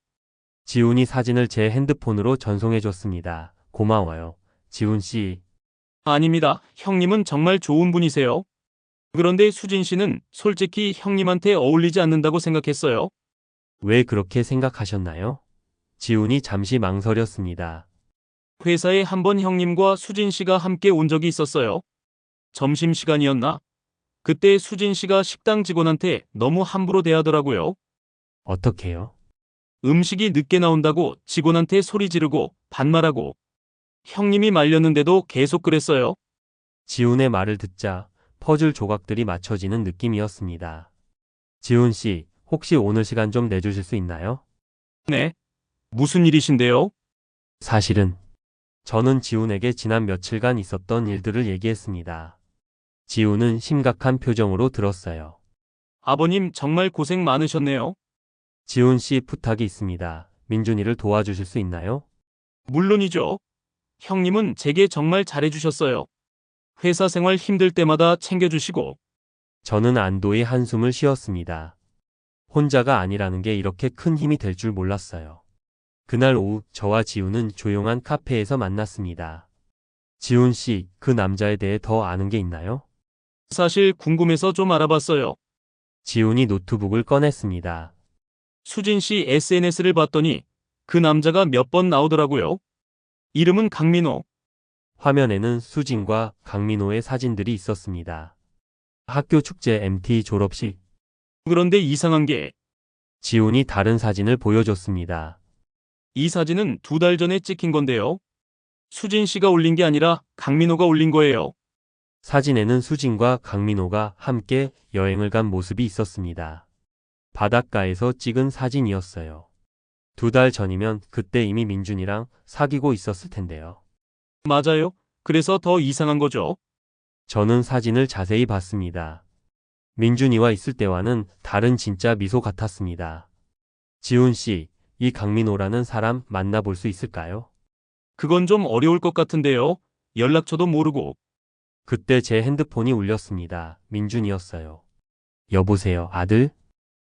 지훈이 사진을 제 핸드폰으로 전송해줬습니다. 고마워요. 지훈 씨, 아닙니다. 형님은 정말 좋은 분이세요. 그런데 수진 씨는 솔직히 형님한테 어울리지 않는다고 생각했어요. 왜 그렇게 생각하셨나요? 지훈이 잠시 망설였습니다. 회사에 한번 형님과 수진 씨가 함께 온 적이 있었어요. 점심시간이었나? 그때 수진 씨가 식당 직원한테 너무 함부로 대하더라고요. 어떻게요? 음식이 늦게 나온다고 직원한테 소리 지르고 반말하고. 형님이 말렸는데도 계속 그랬어요. 지훈의 말을 듣자 퍼즐 조각들이 맞춰지는 느낌이었습니다. 지훈 씨, 혹시 오늘 시간 좀 내주실 수 있나요? 네. 무슨 일이신데요? 사실은 저는 지훈에게 지난 며칠간 있었던 일들을 얘기했습니다. 지훈은 심각한 표정으로 들었어요. 아버님 정말 고생 많으셨네요. 지훈 씨, 부탁이 있습니다. 민준이를 도와주실 수 있나요? 물론이죠. 형님은 제게 정말 잘해주셨어요. 회사 생활 힘들 때마다 챙겨주시고. 저는 안도의 한숨을 쉬었습니다. 혼자가 아니라는 게 이렇게 큰 힘이 될 줄 몰랐어요. 그날 오후 저와 지훈은 조용한 카페에서 만났습니다. 지훈 씨, 그 남자에 대해 더 아는 게 있나요? 사실 궁금해서 좀 알아봤어요. 지훈이 노트북을 꺼냈습니다. 수진 씨 SNS를 봤더니 그 남자가 몇 번 나오더라고요. 이름은 강민호. 화면에는 수진과 강민호의 사진들이 있었습니다. 학교 축제 MT 졸업식. 그런데 이상한 게 지훈이 다른 사진을 보여줬습니다. 이 사진은 2달 전에 찍힌 건데요. 수진 씨가 올린 게 아니라 강민호가 올린 거예요. 사진에는 수진과 강민호가 함께 여행을 간 모습이 있었습니다. 바닷가에서 찍은 사진이었어요. 2달 전이면 그때 이미 민준이랑 사귀고 있었을 텐데요. 맞아요. 그래서 더 이상한 거죠. 저는 사진을 자세히 봤습니다. 민준이와 있을 때와는 다른 진짜 미소 같았습니다. 지훈 씨, 이 강민호라는 사람 만나볼 수 있을까요? 그건 좀 어려울 것 같은데요. 연락처도 모르고. 그때 제 핸드폰이 울렸습니다. 민준이었어요. 여보세요, 아들?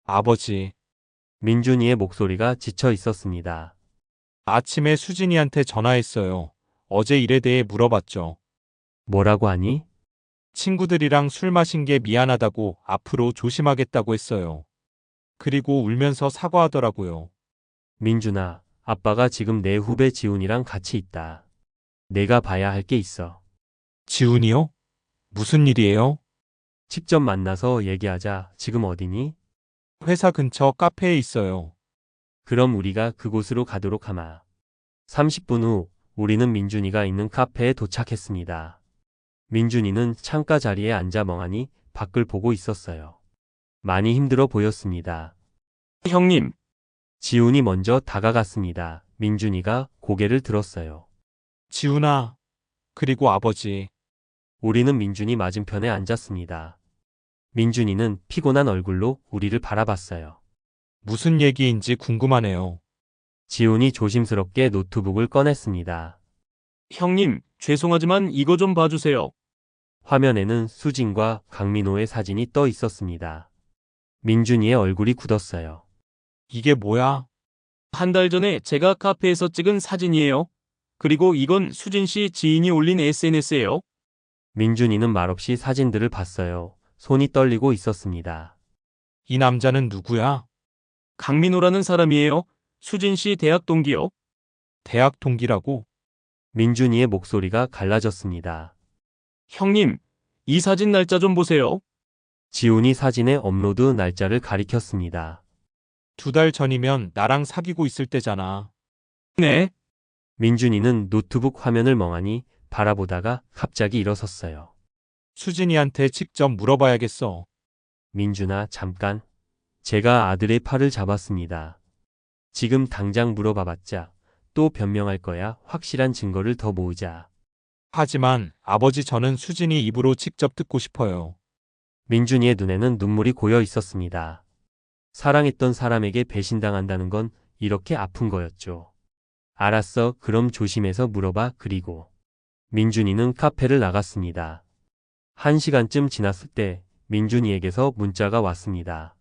아버지, 민준이의 목소리가 지쳐 있었습니다. 아침에 수진이한테 전화했어요. 어제 일에 대해 물어봤죠. 뭐라고 하니? 친구들이랑 술 마신 게 미안하다고 앞으로 조심하겠다고 했어요. 그리고 울면서 사과하더라고요. 민준아, 아빠가 지금 내 후배 지훈이랑 같이 있다. 내가 봐야 할 게 있어. 지훈이요? 무슨 일이에요? 직접 만나서 얘기하자. 지금 어디니? 회사 근처 카페에 있어요. 그럼 우리가 그곳으로 가도록 하마. 30분 후 우리는 민준이가 있는 카페에 도착했습니다. 민준이는 창가 자리에 앉아 멍하니 밖을 보고 있었어요. 많이 힘들어 보였습니다. 형님, 지훈이 먼저 다가갔습니다. 민준이가 고개를 들었어요. 지훈아, 그리고 아버지, 우리는 민준이 맞은편에 앉았습니다. 민준이는 피곤한 얼굴로 우리를 바라봤어요. 무슨 얘기인지 궁금하네요. 지훈이 조심스럽게 노트북을 꺼냈습니다. 형님, 죄송하지만 이거 좀 봐주세요. 화면에는 수진과 강민호의 사진이 떠 있었습니다. 민준이의 얼굴이 굳었어요. 이게 뭐야? 1달 전에 제가 카페에서 찍은 사진이에요. 그리고 이건 수진 씨 지인이 올린 SNS예요. 민준이는 말없이 사진들을 봤어요. 손이 떨리고 있었습니다. 이 남자는 누구야? 강민호라는 사람이에요. 수진 씨 대학 동기요. 대학 동기라고? 민준이의 목소리가 갈라졌습니다. 형님, 이 사진 날짜 좀 보세요. 지훈이 사진의 업로드 날짜를 가리켰습니다. 2달 전이면 나랑 사귀고 있을 때잖아. 네, 민준이는 노트북 화면을 멍하니 바라보다가 갑자기 일어섰어요. 수진이한테 직접 물어봐야겠어. 민준아, 잠깐. 제가 아들의 팔을 잡았습니다. 지금 당장 물어봐봤자 또 변명할 거야. 확실한 증거를 더 모으자. 하지만 아버지 저는 수진이 입으로 직접 듣고 싶어요. 민준이의 눈에는 눈물이 고여 있었습니다. 사랑했던 사람에게 배신당한다는 건 이렇게 아픈 거였죠. 알았어, 그럼 조심해서 물어봐. 그리고 민준이는 카페를 나갔습니다. 1시간쯤 지났을 때 민준이에게서 문자가 왔습니다.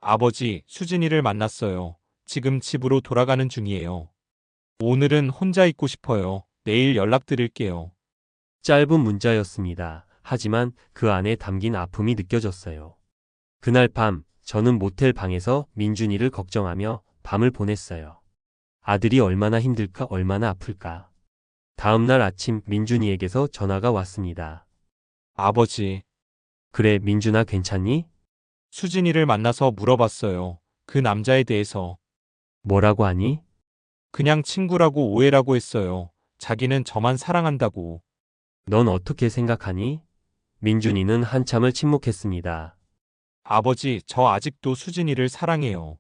아버지, 수진이를 만났어요. 지금 집으로 돌아가는 중이에요. 오늘은 혼자 있고 싶어요. 내일 연락드릴게요. 짧은 문자였습니다. 하지만 그 안에 담긴 아픔이 느껴졌어요. 그날 밤 저는 모텔 방에서 민준이를 걱정하며 밤을 보냈어요. 아들이 얼마나 힘들까, 얼마나 아플까. 다음 날 아침 민준이에게서 전화가 왔습니다. 아버지, 그래, 민준아, 괜찮니? 수진이를 만나서 물어봤어요. 그 남자에 대해서. 뭐라고 하니? 그냥 친구라고 오해라고 했어요. 자기는 저만 사랑한다고. 넌 어떻게 생각하니? 민준이는 한참을 침묵했습니다. 아버지, 저 아직도 수진이를 사랑해요.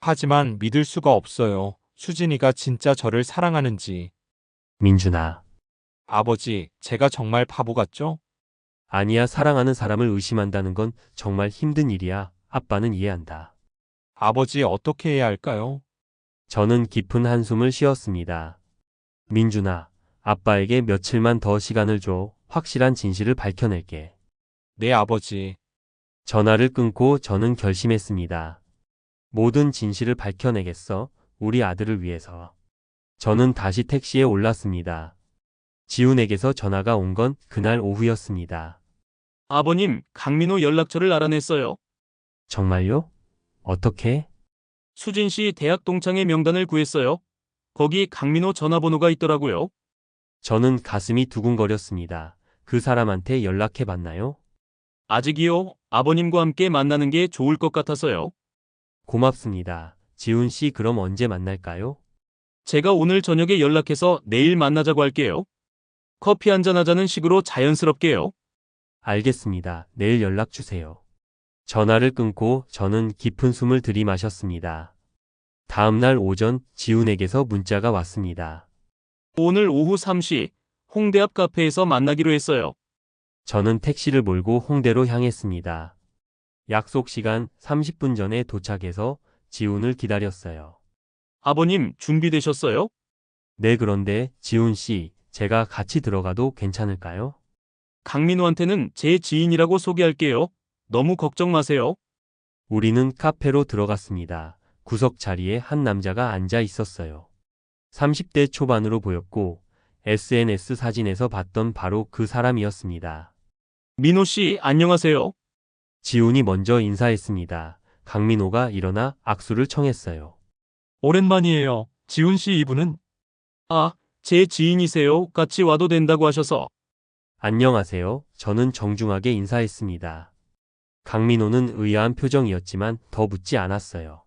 하지만 믿을 수가 없어요. 수진이가 진짜 저를 사랑하는지. 민준아. 아버지, 제가 정말 바보 같죠? 아니야, 사랑하는 사람을 의심한다는 건 정말 힘든 일이야. 아빠는 이해한다. 아버지, 어떻게 해야 할까요? 저는 깊은 한숨을 쉬었습니다. 민준아, 아빠에게 며칠만 더 시간을 줘. 확실한 진실을 밝혀낼게. 네, 아버지. 전화를 끊고 저는 결심했습니다. 모든 진실을 밝혀내겠어. 우리 아들을 위해서. 저는 다시 택시에 올랐습니다. 지훈에게서 전화가 온 건 그날 오후였습니다. 아버님, 강민호 연락처를 알아냈어요. 정말요? 어떻게? 수진 씨 대학 동창회 명단을 구했어요. 거기 강민호 전화번호가 있더라고요. 저는 가슴이 두근거렸습니다. 그 사람한테 연락해 봤나요? 아직이요. 아버님과 함께 만나는 게 좋을 것 같아서요. 고맙습니다. 지훈 씨 그럼 언제 만날까요? 제가 오늘 저녁에 연락해서 내일 만나자고 할게요. 커피 한잔 하자는 식으로 자연스럽게요. 알겠습니다. 내일 연락 주세요. 전화를 끊고 저는 깊은 숨을 들이마셨습니다. 다음 날 오전 지훈에게서 문자가 왔습니다. 오늘 오후 3시 홍대 앞 카페에서 만나기로 했어요. 저는 택시를 몰고 홍대로 향했습니다. 약속 시간 30분 전에 도착해서 지훈을 기다렸어요. 아버님 준비되셨어요? 네, 그런데 지훈 씨, 제가 같이 들어가도 괜찮을까요? 강민호한테는 제 지인이라고 소개할게요. 너무 걱정 마세요. 우리는 카페로 들어갔습니다. 구석 자리에 한 남자가 앉아 있었어요. 30대 초반으로 보였고 SNS 사진에서 봤던 바로 그 사람이었습니다. 민호 씨, 안녕하세요. 지훈이 먼저 인사했습니다. 강민호가 일어나 악수를 청했어요. 오랜만이에요. 지훈 씨 이분은? 아, 제 지인이세요. 같이 와도 된다고 하셔서. 안녕하세요. 저는 정중하게 인사했습니다. 강민호는 의아한 표정이었지만 더 묻지 않았어요.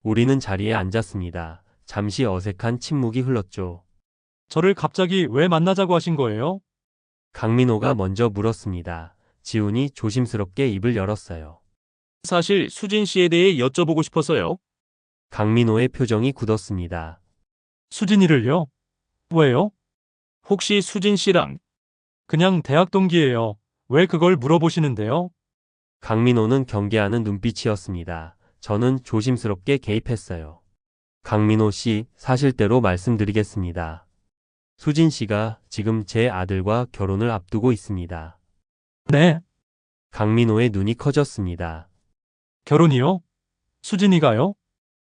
우리는 자리에 앉았습니다. 잠시 어색한 침묵이 흘렀죠. 저를 갑자기 왜 만나자고 하신 거예요? 강민호가 먼저 물었습니다. 지훈이 조심스럽게 입을 열었어요. 사실 수진 씨에 대해 여쭤보고 싶어서요. 강민호의 표정이 굳었습니다. 수진이를요? 왜요? 혹시 수진 씨랑 그냥 대학 동기예요. 왜 그걸 물어보시는데요? 강민호는 경계하는 눈빛이었습니다. 저는 조심스럽게 개입했어요. 강민호 씨, 사실대로 말씀드리겠습니다. 수진 씨가 지금 제 아들과 결혼을 앞두고 있습니다. 네, 강민호의 눈이 커졌습니다. 결혼이요? 수진이가요?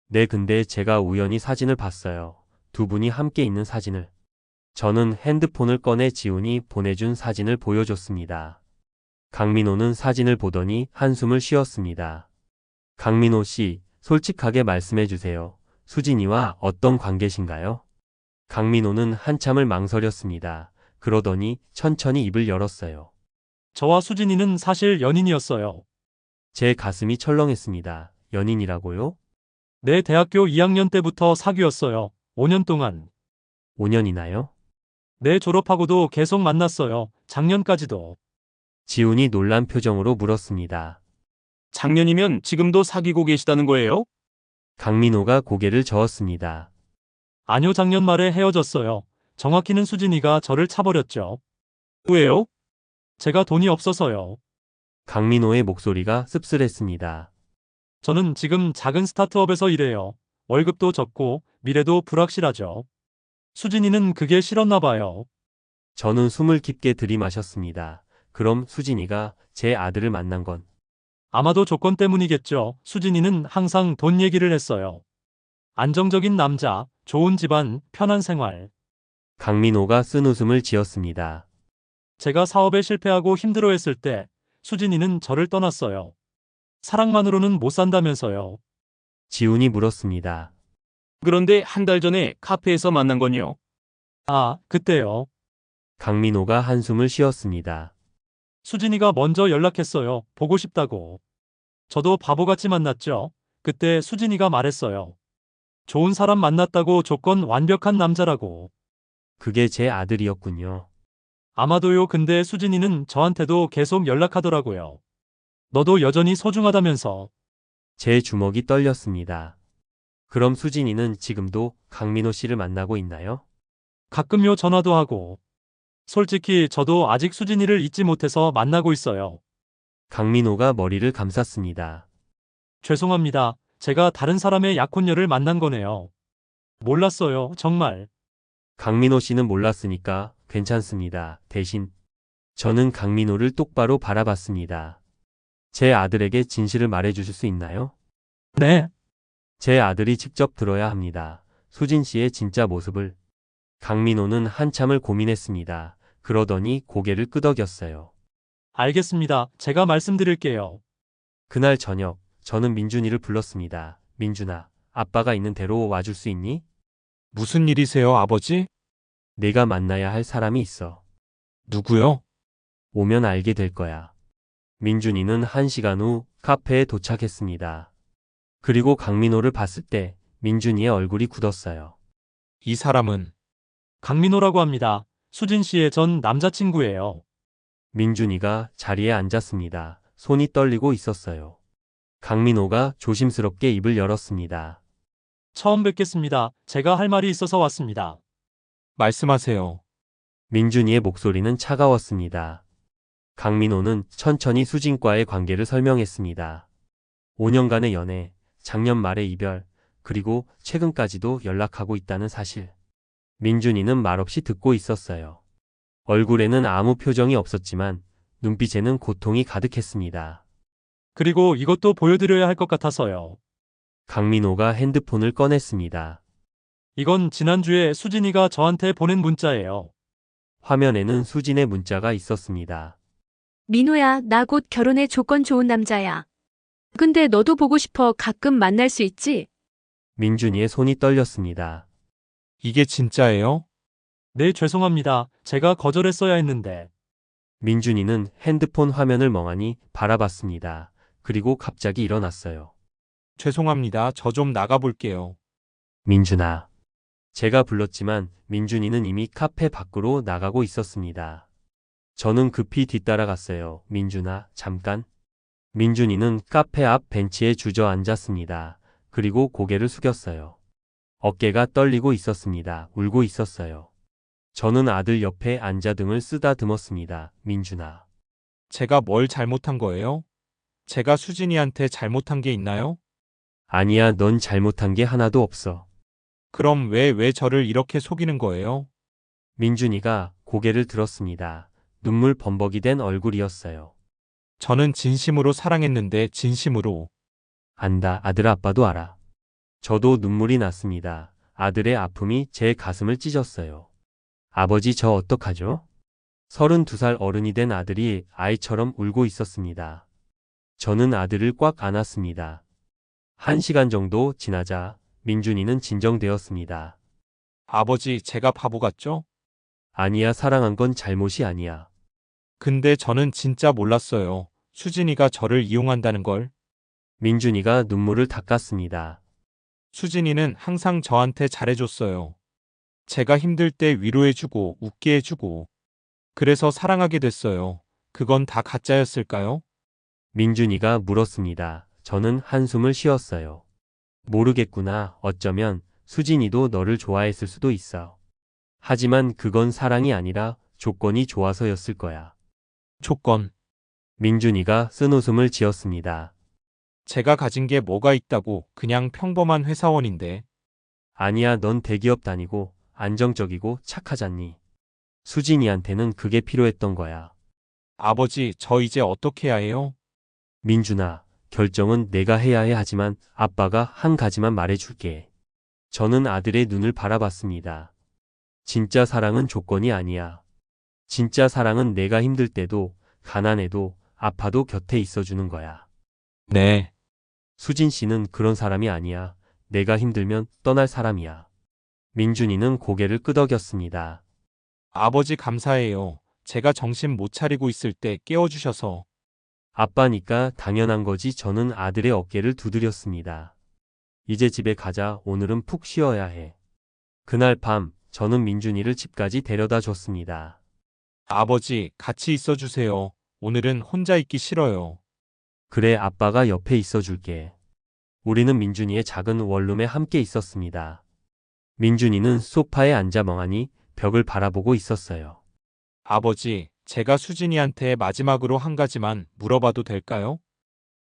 네, 근데 제가 우연히 사진을 봤어요. 두 분이 함께 있는 사진을. 저는 핸드폰을 꺼내 지훈이 보내준 사진을 보여줬습니다. 강민호는 사진을 보더니 한숨을 쉬었습니다. 강민호 씨, 솔직하게 말씀해 주세요. 수진이와 어떤 관계신가요? 강민호는 한참을 망설였습니다. 그러더니 천천히 입을 열었어요. 저와 수진이는 사실 연인이었어요. 제 가슴이 철렁했습니다. 연인이라고요? 내 대학교 2학년 때부터 사귀었어요. 5년 동안. 5년이나요? 내 졸업하고도 계속 만났어요. 작년까지도. 지훈이 놀란 표정으로 물었습니다. 작년이면 지금도 사귀고 계시다는 거예요? 강민호가 고개를 저었습니다. 아니요, 작년 말에 헤어졌어요. 정확히는 수진이가 저를 차버렸죠. 왜요? 제가 돈이 없어서요. 강민호의 목소리가 씁쓸했습니다. 저는 지금 작은 스타트업에서 일해요. 월급도 적고 미래도 불확실하죠. 수진이는 그게 싫었나 봐요. 저는 숨을 깊게 들이마셨습니다. 그럼 수진이가 제 아들을 만난 건 아마도 조건 때문이겠죠. 수진이는 항상 돈 얘기를 했어요. 안정적인 남자, 좋은 집안, 편한 생활. 강민호가 쓴 웃음을 지었습니다. 제가 사업에 실패하고 힘들어했을 때 수진이는 저를 떠났어요. 사랑만으로는 못 산다면서요. 지훈이 물었습니다. 그런데 한 달 전에 카페에서 만난 건요. 아, 그때요. 강민호가 한숨을 쉬었습니다. 수진이가 먼저 연락했어요. 보고 싶다고. 저도 바보같이 만났죠. 그때 수진이가 말했어요. 좋은 사람 만났다고, 조건 완벽한 남자라고. 그게 제 아들이었군요. 아마도요. 근데 수진이는 저한테도 계속 연락하더라고요. 너도 여전히 소중하다면서. 제 주먹이 떨렸습니다. 그럼 수진이는 지금도 강민호 씨를 만나고 있나요? 가끔요, 전화도 하고. 솔직히 저도 아직 수진이를 잊지 못해서 만나고 있어요. 강민호가 머리를 감쌌습니다. 죄송합니다. 제가 다른 사람의 약혼녀를 만난 거네요. 몰랐어요, 정말. 강민호 씨는 몰랐으니까 괜찮습니다. 대신 저는 강민호를 똑바로 바라봤습니다. 제 아들에게 진실을 말해주실 수 있나요? 네, 제 아들이 직접 들어야 합니다. 수진 씨의 진짜 모습을. 강민호는 한참을 고민했습니다. 그러더니 고개를 끄덕였어요. 알겠습니다. 제가 말씀드릴게요. 그날 저녁, 저는 민준이를 불렀습니다. 민준아, 아빠가 있는 대로 와줄 수 있니? 무슨 일이세요, 아버지? 내가 만나야 할 사람이 있어. 누구요? 오면 알게 될 거야. 민준이는 1시간 후 카페에 도착했습니다. 그리고 강민호를 봤을 때 민준이의 얼굴이 굳었어요. 이 사람은 강민호라고 합니다. 수진 씨의 전 남자친구예요. 민준이가 자리에 앉았습니다. 손이 떨리고 있었어요. 강민호가 조심스럽게 입을 열었습니다. 처음 뵙겠습니다. 제가 할 말이 있어서 왔습니다. 말씀하세요. 민준이의 목소리는 차가웠습니다. 강민호는 천천히 수진과의 관계를 설명했습니다. 5년간의 연애, 작년 말의 이별, 그리고 최근까지도 연락하고 있다는 사실. 민준이는 말없이 듣고 있었어요. 얼굴에는 아무 표정이 없었지만 눈빛에는 고통이 가득했습니다. 그리고 이것도 보여드려야 할 것 같아서요. 강민호가 핸드폰을 꺼냈습니다. 이건 지난주에 수진이가 저한테 보낸 문자예요. 화면에는 수진의 문자가 있었습니다. 민호야, 나 곧 결혼해 조건 좋은 남자야. 근데 너도 보고 싶어. 가끔 만날 수 있지? 민준이의 손이 떨렸습니다. 이게 진짜예요? 네, 죄송합니다. 제가 거절했어야 했는데. 민준이는 핸드폰 화면을 멍하니 바라봤습니다. 그리고 갑자기 일어났어요. 죄송합니다. 저 좀 나가볼게요. 민준아. 제가 불렀지만 민준이는 이미 카페 밖으로 나가고 있었습니다. 저는 급히 뒤따라갔어요. 민준아, 잠깐. 민준이는 카페 앞 벤치에 주저앉았습니다. 그리고 고개를 숙였어요. 어깨가 떨리고 있었습니다. 울고 있었어요. 저는 아들 옆에 앉아 등을 쓰다듬었습니다. 민준아. 제가 뭘 잘못한 거예요? 제가 수진이한테 잘못한 게 있나요? 아니야, 넌 잘못한 게 하나도 없어. 그럼 왜 저를 이렇게 속이는 거예요? 민준이가 고개를 들었습니다. 눈물 범벅이 된 얼굴이었어요. 저는 진심으로 사랑했는데 진심으로. 안다, 아들 아빠도 알아. 저도 눈물이 났습니다. 아들의 아픔이 제 가슴을 찢었어요. 아버지, 저 어떡하죠? 32살 어른이 된 아들이 아이처럼 울고 있었습니다. 저는 아들을 꽉 안았습니다. 1시간 정도 지나자 민준이는 진정되었습니다. 아버지, 제가 바보 같죠? 아니야, 사랑한 건 잘못이 아니야. 근데 저는 진짜 몰랐어요. 수진이가 저를 이용한다는 걸. 민준이가 눈물을 닦았습니다. 수진이는 항상 저한테 잘해줬어요. 제가 힘들 때 위로해주고 웃게 해주고. 그래서 사랑하게 됐어요. 그건 다 가짜였을까요? 민준이가 물었습니다. 저는 한숨을 쉬었어요. 모르겠구나. 어쩌면 수진이도 너를 좋아했을 수도 있어. 하지만 그건 사랑이 아니라 조건이 좋아서였을 거야. 조건. 민준이가 쓴웃음을 지었습니다. 제가 가진 게 뭐가 있다고. 그냥 평범한 회사원인데. 아니야, 넌 대기업 다니고 안정적이고 착하잖니. 수진이한테는 그게 필요했던 거야. 아버지, 저 이제 어떻게 해야 해요? 민준아, 결정은 내가 해야 해. 하지만 아빠가 한 가지만 말해줄게. 저는 아들의 눈을 바라봤습니다. 진짜 사랑은 조건이 아니야. 진짜 사랑은 내가 힘들 때도, 가난해도, 아파도 곁에 있어주는 거야. 네. 수진 씨는 그런 사람이 아니야. 내가 힘들면 떠날 사람이야. 민준이는 고개를 끄덕였습니다. 아버지 감사해요. 제가 정신 못 차리고 있을 때 깨워주셔서. 아빠니까 당연한 거지. 저는 아들의 어깨를 두드렸습니다. 이제 집에 가자. 오늘은 푹 쉬어야 해. 그날 밤 저는 민준이를 집까지 데려다 줬습니다. 아버지, 같이 있어주세요. 오늘은 혼자 있기 싫어요. 그래, 아빠가 옆에 있어줄게. 우리는 민준이의 작은 원룸에 함께 있었습니다. 민준이는 소파에 앉아 멍하니 벽을 바라보고 있었어요. 아버지, 제가 수진이한테 마지막으로 한 가지만 물어봐도 될까요?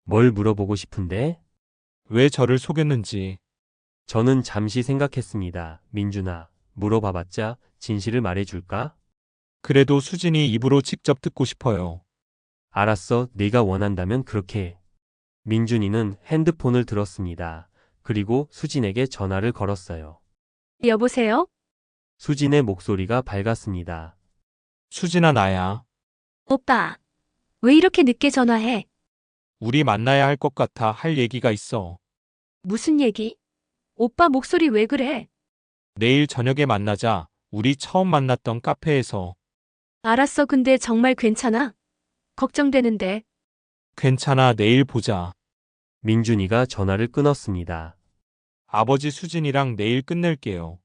뭘 물어보고 싶은데? 왜 저를 속였는지. 저는 잠시 생각했습니다. 민준아, 물어봐봤자 진실을 말해줄까? 그래도 수진이 입으로 직접 듣고 싶어요. 알았어, 네가 원한다면 그렇게 해. 민준이는 핸드폰을 들었습니다. 그리고 수진에게 전화를 걸었어요. 여보세요? 수진의 목소리가 밝았습니다. 수진아, 나야. 오빠. 왜 이렇게 늦게 전화해? 우리 만나야 할 것 같아. 할 얘기가 있어. 무슨 얘기? 오빠 목소리 왜 그래? 내일 저녁에 만나자. 우리 처음 만났던 카페에서. 알았어. 근데 정말 괜찮아? 걱정되는데. 괜찮아, 내일 보자. 민준이가 전화를 끊었습니다. 아버지 수진이랑 내일 끝낼게요.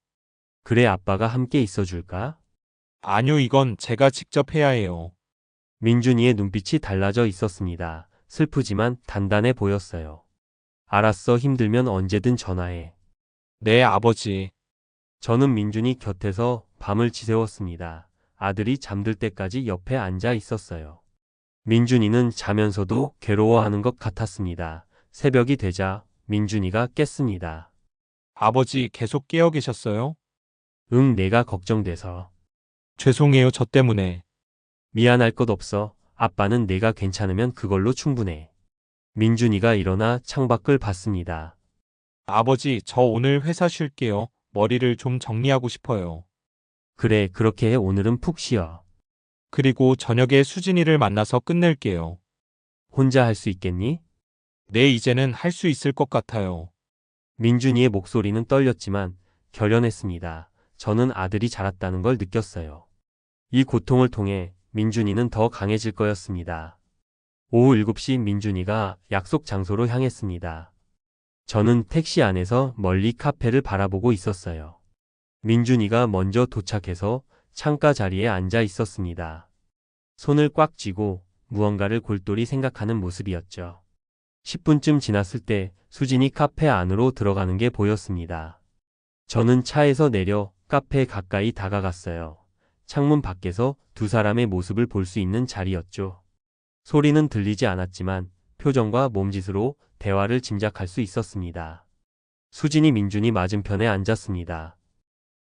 그래 아빠가 함께 있어줄까? 아니요, 이건 제가 직접 해야 해요. 민준이의 눈빛이 달라져 있었습니다. 슬프지만 단단해 보였어요. 알았어, 힘들면 언제든 전화해. 네, 아버지. 저는 민준이 곁에서 밤을 지새웠습니다. 아들이 잠들 때까지 옆에 앉아 있었어요. 민준이는 자면서도 괴로워하는 것 같았습니다. 새벽이 되자 민준이가 깼습니다. 아버지 계속 깨어 계셨어요? 응, 내가 걱정돼서. 죄송해요, 저 때문에. 미안할 것 없어. 아빠는 내가 괜찮으면 그걸로 충분해. 민준이가 일어나 창밖을 봤습니다. 아버지, 저 오늘 회사 쉴게요. 머리를 좀 정리하고 싶어요. 그래, 그렇게 해. 오늘은 푹 쉬어. 그리고 저녁에 수진이를 만나서 끝낼게요. 혼자 할 수 있겠니? 네, 이제는 할 수 있을 것 같아요. 민준이의 목소리는 떨렸지만 결연했습니다. 저는 아들이 자랐다는 걸 느꼈어요. 이 고통을 통해 민준이는 더 강해질 거였습니다. 오후 7시 민준이가 약속 장소로 향했습니다. 저는 택시 안에서 멀리 카페를 바라보고 있었어요. 민준이가 먼저 도착해서 창가 자리에 앉아 있었습니다. 손을 꽉 쥐고 무언가를 골똘히 생각하는 모습이었죠. 10분쯤 지났을 때 수진이 카페 안으로 들어가는 게 보였습니다. 저는 차에서 내려 카페에 가까이 다가갔어요. 창문 밖에서 두 사람의 모습을 볼 수 있는 자리였죠. 소리는 들리지 않았지만 표정과 몸짓으로 대화를 짐작할 수 있었습니다. 수진이 민준이 맞은편에 앉았습니다.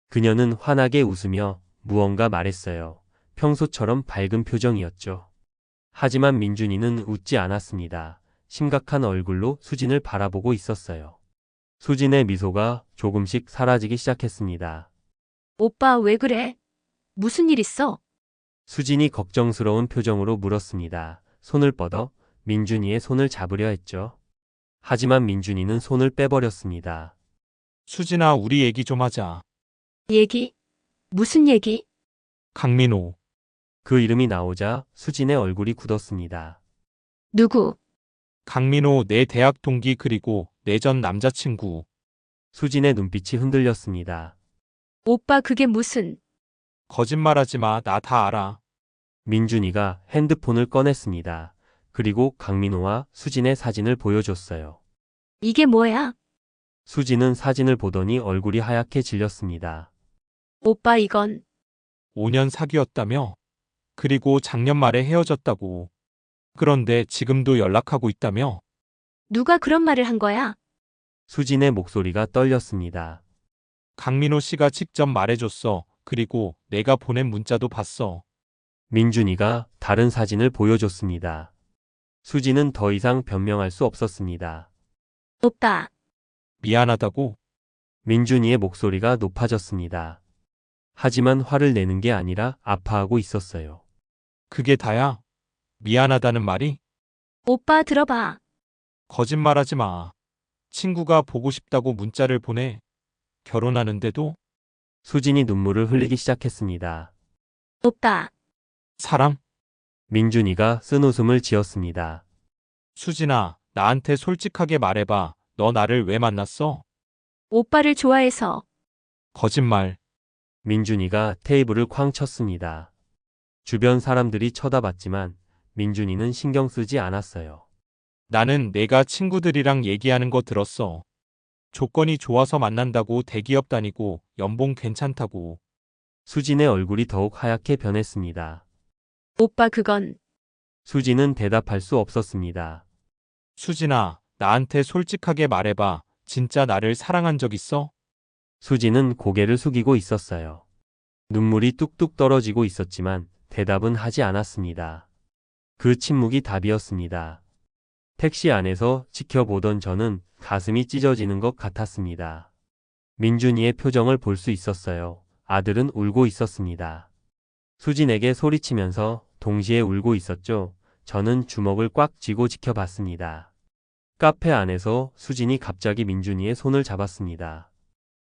그녀는 환하게 웃으며 무언가 말했어요. 평소처럼 밝은 표정이었죠. 하지만 민준이는 웃지 않았습니다. 심각한 얼굴로 수진을 바라보고 있었어요. 수진의 미소가 조금씩 사라지기 시작했습니다. 오빠 왜 그래? 무슨 일 있어? 수진이 걱정스러운 표정으로 물었습니다. 손을 뻗어 민준이의 손을 잡으려 했죠. 하지만 민준이는 손을 빼버렸습니다. 수진아, 우리 얘기 좀 하자. 얘기? 무슨 얘기? 강민호. 그 이름이 나오자 수진의 얼굴이 굳었습니다. 누구? 강민호, 내 대학 동기 그리고 내 전 남자친구. 수진의 눈빛이 흔들렸습니다. 오빠 그게 무슨? 거짓말하지 마, 나 다 알아. 민준이가 핸드폰을 꺼냈습니다. 그리고 강민호와 수진의 사진을 보여줬어요. 이게 뭐야? 수진은 사진을 보더니 얼굴이 하얗게 질렸습니다. 오빠 이건 5년 사귀었다며? 그리고 작년 말에 헤어졌다고. 그런데 지금도 연락하고 있다며? 누가 그런 말을 한 거야? 수진의 목소리가 떨렸습니다. 강민호 씨가 직접 말해줬어. 그리고 내가 보낸 문자도 봤어. 민준이가 다른 사진을 보여줬습니다. 수진은 더 이상 변명할 수 없었습니다. 오빠, 미안하다고? 민준이의 목소리가 높아졌습니다. 하지만 화를 내는 게 아니라 아파하고 있었어요. 그게 다야? 미안하다는 말이? 오빠 들어봐. 거짓말하지 마. 친구가 보고 싶다고 문자를 보내. 결혼하는데도? 수진이 눈물을 흘리기 시작했습니다. 오빠, 사람? 민준이가 쓴웃음을 지었습니다. 수진아, 나한테 솔직하게 말해봐. 너 나를 왜 만났어? 오빠를 좋아해서. 거짓말. 민준이가 테이블을 쾅 쳤습니다. 주변 사람들이 쳐다봤지만 민준이는 신경 쓰지 않았어요. 나는 내가 친구들이랑 얘기하는 거 들었어. 조건이 좋아서 만난다고 대기업 다니고 연봉 괜찮다고. 수진의 얼굴이 더욱 하얗게 변했습니다. 오빠 그건 수진은 대답할 수 없었습니다. 수진아, 나한테 솔직하게 말해봐. 진짜 나를 사랑한 적 있어? 수진은 고개를 숙이고 있었어요. 눈물이 뚝뚝 떨어지고 있었지만 대답은 하지 않았습니다. 그 침묵이 답이었습니다. 택시 안에서 지켜보던 저는 가슴이 찢어지는 것 같았습니다. 민준이의 표정을 볼 수 있었어요. 아들은 울고 있었습니다. 수진에게 소리치면서 동시에 울고 있었죠. 저는 주먹을 꽉 쥐고 지켜봤습니다. 카페 안에서 수진이 갑자기 민준이의 손을 잡았습니다.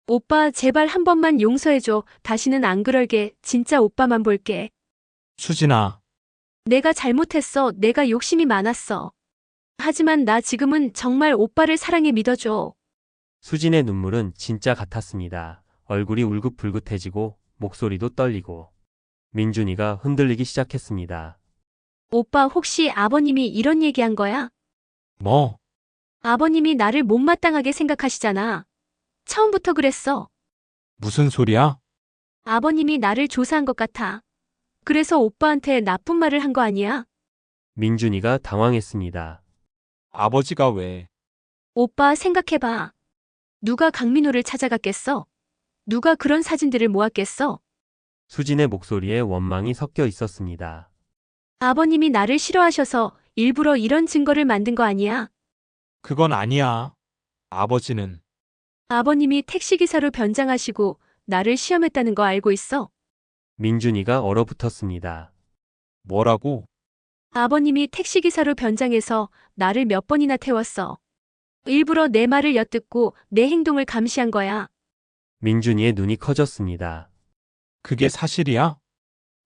오빠, 제발 한 번만 용서해줘. 다시는 안 그럴게. 진짜 오빠만 볼게. 수진아, 내가 잘못했어. 내가 욕심이 많았어. 하지만 나 지금은 정말 오빠를 사랑해. 믿어줘. 수진의 눈물은 진짜 같았습니다. 얼굴이 울긋불긋해지고 목소리도 떨리고 민준이가 흔들리기 시작했습니다. 오빠, 혹시 아버님이 이런 얘기한 거야? 뭐? 아버님이 나를 못마땅하게 생각하시잖아. 처음부터 그랬어. 무슨 소리야? 아버님이 나를 조사한 것 같아. 그래서 오빠한테 나쁜 말을 한 거 아니야? 민준이가 당황했습니다. 아버지가 왜? 오빠, 생각해봐. 누가 강민호를 찾아갔겠어? 누가 그런 사진들을 모았겠어? 수진의 목소리에 원망이 섞여 있었습니다. 아버님이 나를 싫어하셔서 일부러 이런 증거를 만든 거 아니야? 그건 아니야. 아버지는 아버님이 택시기사로 변장하시고 나를 시험했다는 거 알고 있어? 민준이가 얼어붙었습니다. 뭐라고? 아버님이 택시기사로 변장해서 나를 몇 번이나 태웠어. 일부러 내 말을 엿듣고 내 행동을 감시한 거야. 민준이의 눈이 커졌습니다. 그게 사실이야?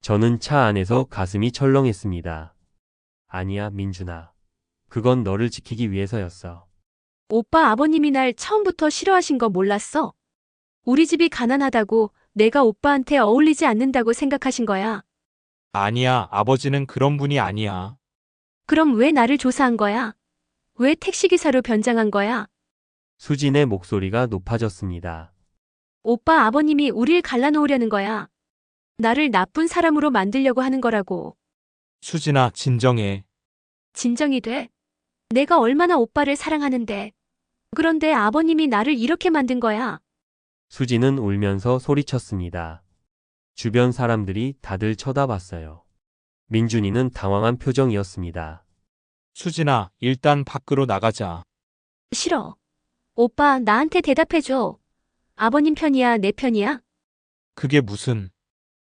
저는 차 안에서 가슴이 철렁했습니다. 아니야, 민준아. 그건 너를 지키기 위해서였어. 오빠, 아버님이 날 처음부터 싫어하신 거 몰랐어? 우리 집이 가난하다고 내가 오빠한테 어울리지 않는다고 생각하신 거야. 아니야, 아버지는 그런 분이 아니야. 그럼 왜 나를 조사한 거야? 왜 택시기사로 변장한 거야? 수진의 목소리가 높아졌습니다. 오빠, 아버님이 우릴 갈라놓으려는 거야. 나를 나쁜 사람으로 만들려고 하는 거라고. 수진아, 진정해. 진정이 돼? 내가 얼마나 오빠를 사랑하는데. 그런데 아버님이 나를 이렇게 만든 거야. 수진은 울면서 소리쳤습니다. 주변 사람들이 다들 쳐다봤어요. 민준이는 당황한 표정이었습니다. 수진아, 일단 밖으로 나가자. 싫어. 오빠, 나한테 대답해줘. 아버님 편이야, 내 편이야? 그게 무슨...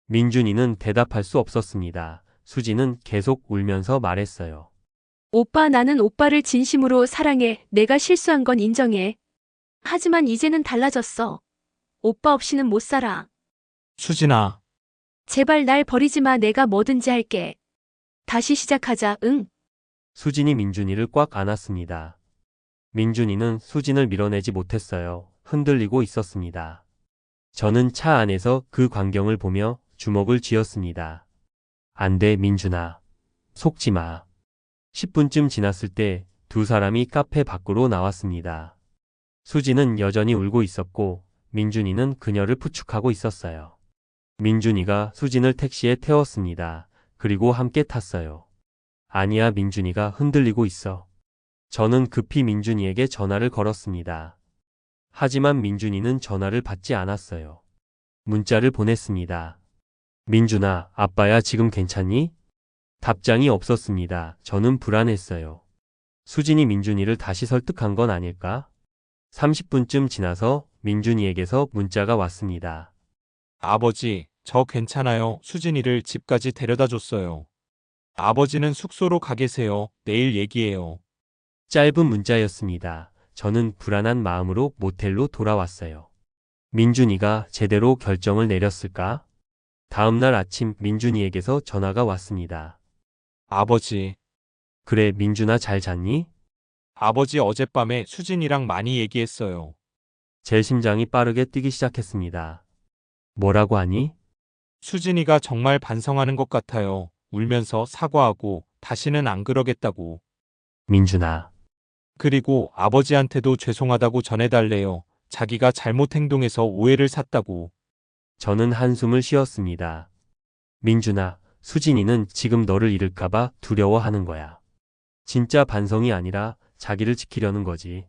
민준이는 대답할 수 없었습니다. 수진은 계속 울면서 말했어요. 오빠, 나는 오빠를 진심으로 사랑해. 내가 실수한 건 인정해. 하지만 이제는 달라졌어. 오빠 없이는 못 살아. 수진아, 제발 날 버리지 마. 내가 뭐든지 할게. 다시 시작하자, 응? 수진이 민준이를 꽉 안았습니다. 민준이는 수진을 밀어내지 못했어요. 흔들리고 있었습니다. 저는 차 안에서 그 광경을 보며 주먹을 쥐었습니다. 안 돼, 민준아. 속지 마. 10분쯤 지났을 때 두 사람이 카페 밖으로 나왔습니다. 수진은 여전히 울고 있었고 민준이는 그녀를 부축하고 있었어요. 민준이가 수진을 택시에 태웠습니다. 그리고 함께 탔어요. 아니야, 민준이가 흔들리고 있어. 저는 급히 민준이에게 전화를 걸었습니다. 하지만 민준이는 전화를 받지 않았어요. 문자를 보냈습니다. 민준아, 아빠야, 지금 괜찮니? 답장이 없었습니다. 저는 불안했어요. 수진이 민준이를 다시 설득한 건 아닐까? 30분쯤 지나서 민준이에게서 문자가 왔습니다. 아버지, 저 괜찮아요. 수진이를 집까지 데려다 줬어요. 아버지는 숙소로 가 계세요. 내일 얘기해요. 짧은 문자였습니다. 저는 불안한 마음으로 모텔로 돌아왔어요. 민준이가 제대로 결정을 내렸을까? 다음날 아침 민준이에게서 전화가 왔습니다. 아버지, 그래, 민준아, 잘 잤니? 아버지 어젯밤에 수진이랑 많이 얘기했어요. 제 심장이 빠르게 뛰기 시작했습니다. 뭐라고 하니? 수진이가 정말 반성하는 것 같아요. 울면서 사과하고 다시는 안 그러겠다고. 민준아, 그리고 아버지한테도 죄송하다고 전해달래요. 자기가 잘못 행동해서 오해를 샀다고. 저는 한숨을 쉬었습니다. 민준아, 수진이는 지금 너를 잃을까봐 두려워하는 거야. 진짜 반성이 아니라 자기를 지키려는 거지.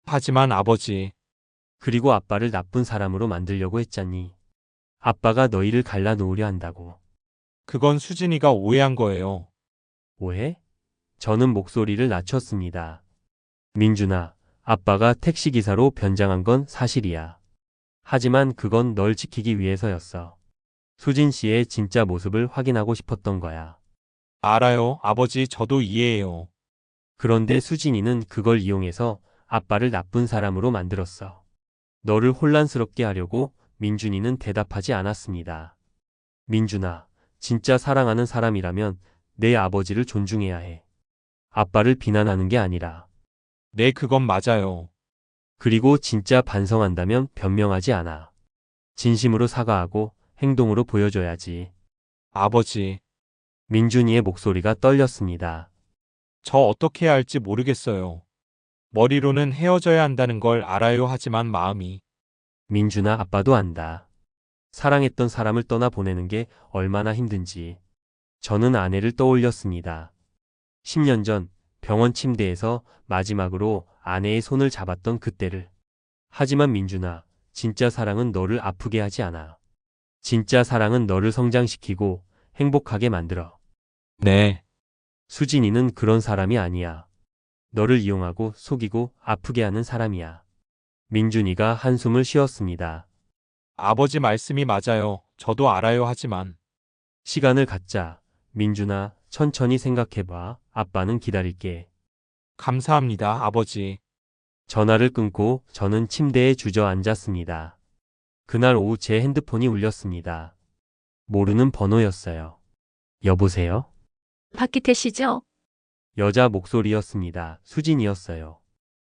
하지만 아버지, 그리고 아빠를 나쁜 사람으로 만들려고 했잖니. 아빠가 너희를 갈라놓으려 한다고. 그건 수진이가 오해한 거예요. 오해? 저는 목소리를 낮췄습니다. 민준아, 아빠가 택시기사로 변장한 건 사실이야. 하지만 그건 널 지키기 위해서였어. 수진 씨의 진짜 모습을 확인하고 싶었던 거야. 알아요, 아버지, 저도 이해해요. 그런데 수진이는 그걸 이용해서 아빠를 나쁜 사람으로 만들었어. 너를 혼란스럽게 하려고 민준이는 대답하지 않았습니다. 민준아, 진짜 사랑하는 사람이라면 내 아버지를 존중해야 해. 아빠를 비난하는 게 아니라. 네, 그건 맞아요. 그리고 진짜 반성한다면 변명하지 않아. 진심으로 사과하고 행동으로 보여줘야지. 아버지, 민준이의 목소리가 떨렸습니다. 저 어떻게 해야 할지 모르겠어요. 머리로는 헤어져야 한다는 걸 알아요. 하지만 마음이. 민준아, 아빠도 안다. 사랑했던 사람을 떠나 보내는 게 얼마나 힘든지. 저는 아내를 떠올렸습니다. 10년 전 병원 침대에서 마지막으로 아내의 손을 잡았던 그때를. 하지만 민준아, 진짜 사랑은 너를 아프게 하지 않아. 진짜 사랑은 너를 성장시키고 행복하게 만들어. 네, 수진이는 그런 사람이 아니야. 너를 이용하고 속이고 아프게 하는 사람이야. 민준이가 한숨을 쉬었습니다. 아버지 말씀이 맞아요. 저도 알아요. 하지만. 시간을 갖자. 민준아, 천천히 생각해봐. 아빠는 기다릴게. 감사합니다, 아버지. 전화를 끊고 저는 침대에 주저앉았습니다. 그날 오후 제 핸드폰이 울렸습니다. 모르는 번호였어요. 여보세요? 박기태 씨죠? 여자 목소리였습니다. 수진이었어요.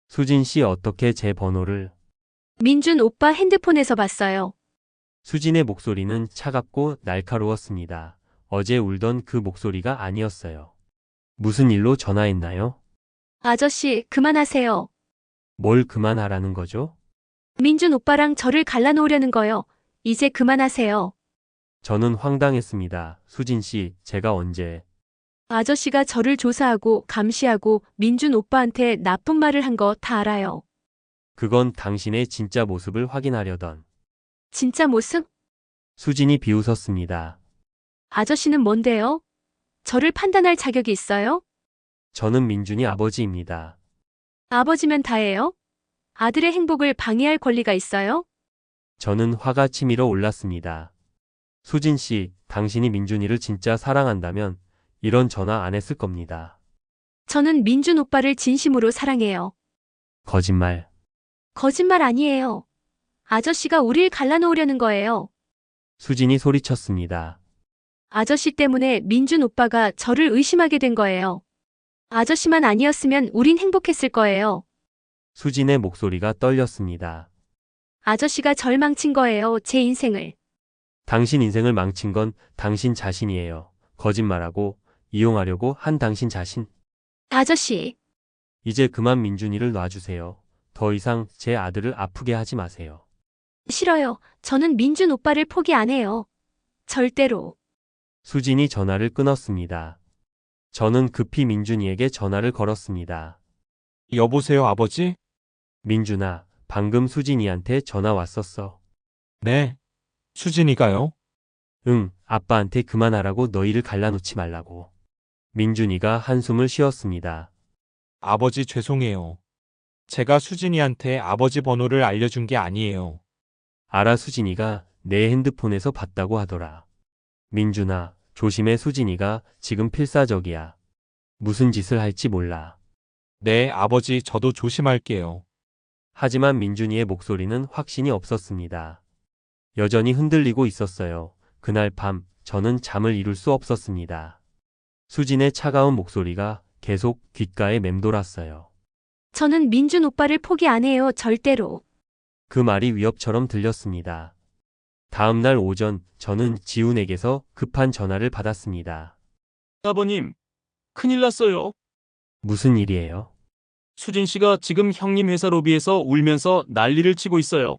수진 씨, 어떻게 제 번호를? 민준 오빠 핸드폰에서 봤어요. 수진의 목소리는 차갑고 날카로웠습니다. 어제 울던 그 목소리가 아니었어요. 무슨 일로 전화했나요? 아저씨, 그만하세요. 뭘 그만하라는 거죠? 민준 오빠랑 저를 갈라놓으려는 거요. 이제 그만하세요. 저는 황당했습니다. 수진 씨, 제가 언제? 아저씨가 저를 조사하고 감시하고 민준 오빠한테 나쁜 말을 한 거 다 알아요. 그건 당신의 진짜 모습을 확인하려던. 진짜 모습? 수진이 비웃었습니다. 아저씨는 뭔데요? 저를 판단할 자격이 있어요? 저는 민준이 아버지입니다. 아버지면 다예요? 아들의 행복을 방해할 권리가 있어요? 저는 화가 치밀어 올랐습니다. 수진 씨, 당신이 민준이를 진짜 사랑한다면 이런 전화 안 했을 겁니다. 저는 민준 오빠를 진심으로 사랑해요. 거짓말. 거짓말 아니에요. 아저씨가 우릴 갈라놓으려는 거예요. 수진이 소리쳤습니다. 아저씨 때문에 민준 오빠가 저를 의심하게 된 거예요. 아저씨만 아니었으면 우린 행복했을 거예요. 수진의 목소리가 떨렸습니다. 아저씨가 절 망친 거예요, 제 인생을. 당신 인생을 망친 건 당신 자신이에요. 거짓말하고 이용하려고 한 당신 자신. 아저씨, 이제 그만 민준이를 놔주세요. 더 이상 제 아들을 아프게 하지 마세요. 싫어요. 저는 민준 오빠를 포기 안 해요. 절대로. 수진이 전화를 끊었습니다. 저는 급히 민준이에게 전화를 걸었습니다. 여보세요, 아버지? 민준아, 방금 수진이한테 전화 왔었어. 네. 수진이가요? 응, 아빠한테 그만하라고 너희를 갈라놓지 말라고. 민준이가 한숨을 쉬었습니다. 아버지 죄송해요. 제가 수진이한테 아버지 번호를 알려준 게 아니에요. 알아, 수진이가 내 핸드폰에서 봤다고 하더라. 민준아, 조심해. 수진이가 지금 필사적이야. 무슨 짓을 할지 몰라. 네, 아버지 저도 조심할게요. 하지만 민준이의 목소리는 확신이 없었습니다. 여전히 흔들리고 있었어요. 그날 밤 저는 잠을 이룰 수 없었습니다. 수진의 차가운 목소리가 계속 귓가에 맴돌았어요. 저는 민준 오빠를 포기 안 해요, 절대로. 그 말이 위협처럼 들렸습니다. 다음 날 오전 저는 지훈에게서 급한 전화를 받았습니다. 아버님, 큰일 났어요. 무슨 일이에요? 수진 씨가 지금 형님 회사 로비에서 울면서 난리를 치고 있어요.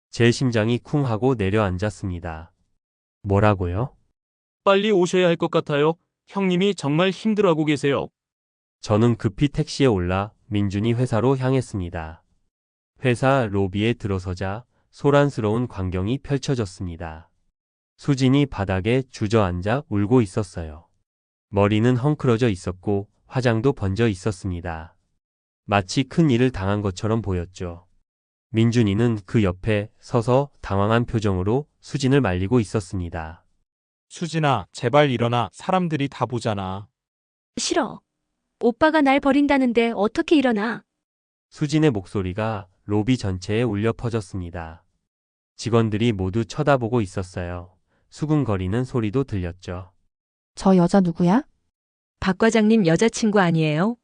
제 심장이 쿵 하고 내려앉았습니다. 뭐라고요? 빨리 오셔야 할 것 같아요. 형님이 정말 힘들어하고 계세요. 저는 급히 택시에 올라 민준이 회사로 향했습니다. 회사 로비에 들어서자 소란스러운 광경이 펼쳐졌습니다. 수진이 바닥에 주저앉아 울고 있었어요. 머리는 헝클어져 있었고 화장도 번져 있었습니다. 마치 큰 일을 당한 것처럼 보였죠. 민준이는 그 옆에 서서 당황한 표정으로 수진을 말리고 있었습니다. 수진아, 제발 일어나. 사람들이 다 보잖아. 싫어. 오빠가 날 버린다는데 어떻게 일어나? 수진의 목소리가 로비 전체에 울려 퍼졌습니다. 직원들이 모두 쳐다보고 있었어요. 수근거리는 소리도 들렸죠. 저 여자 누구야? 박 과장님 여자친구 아니에요?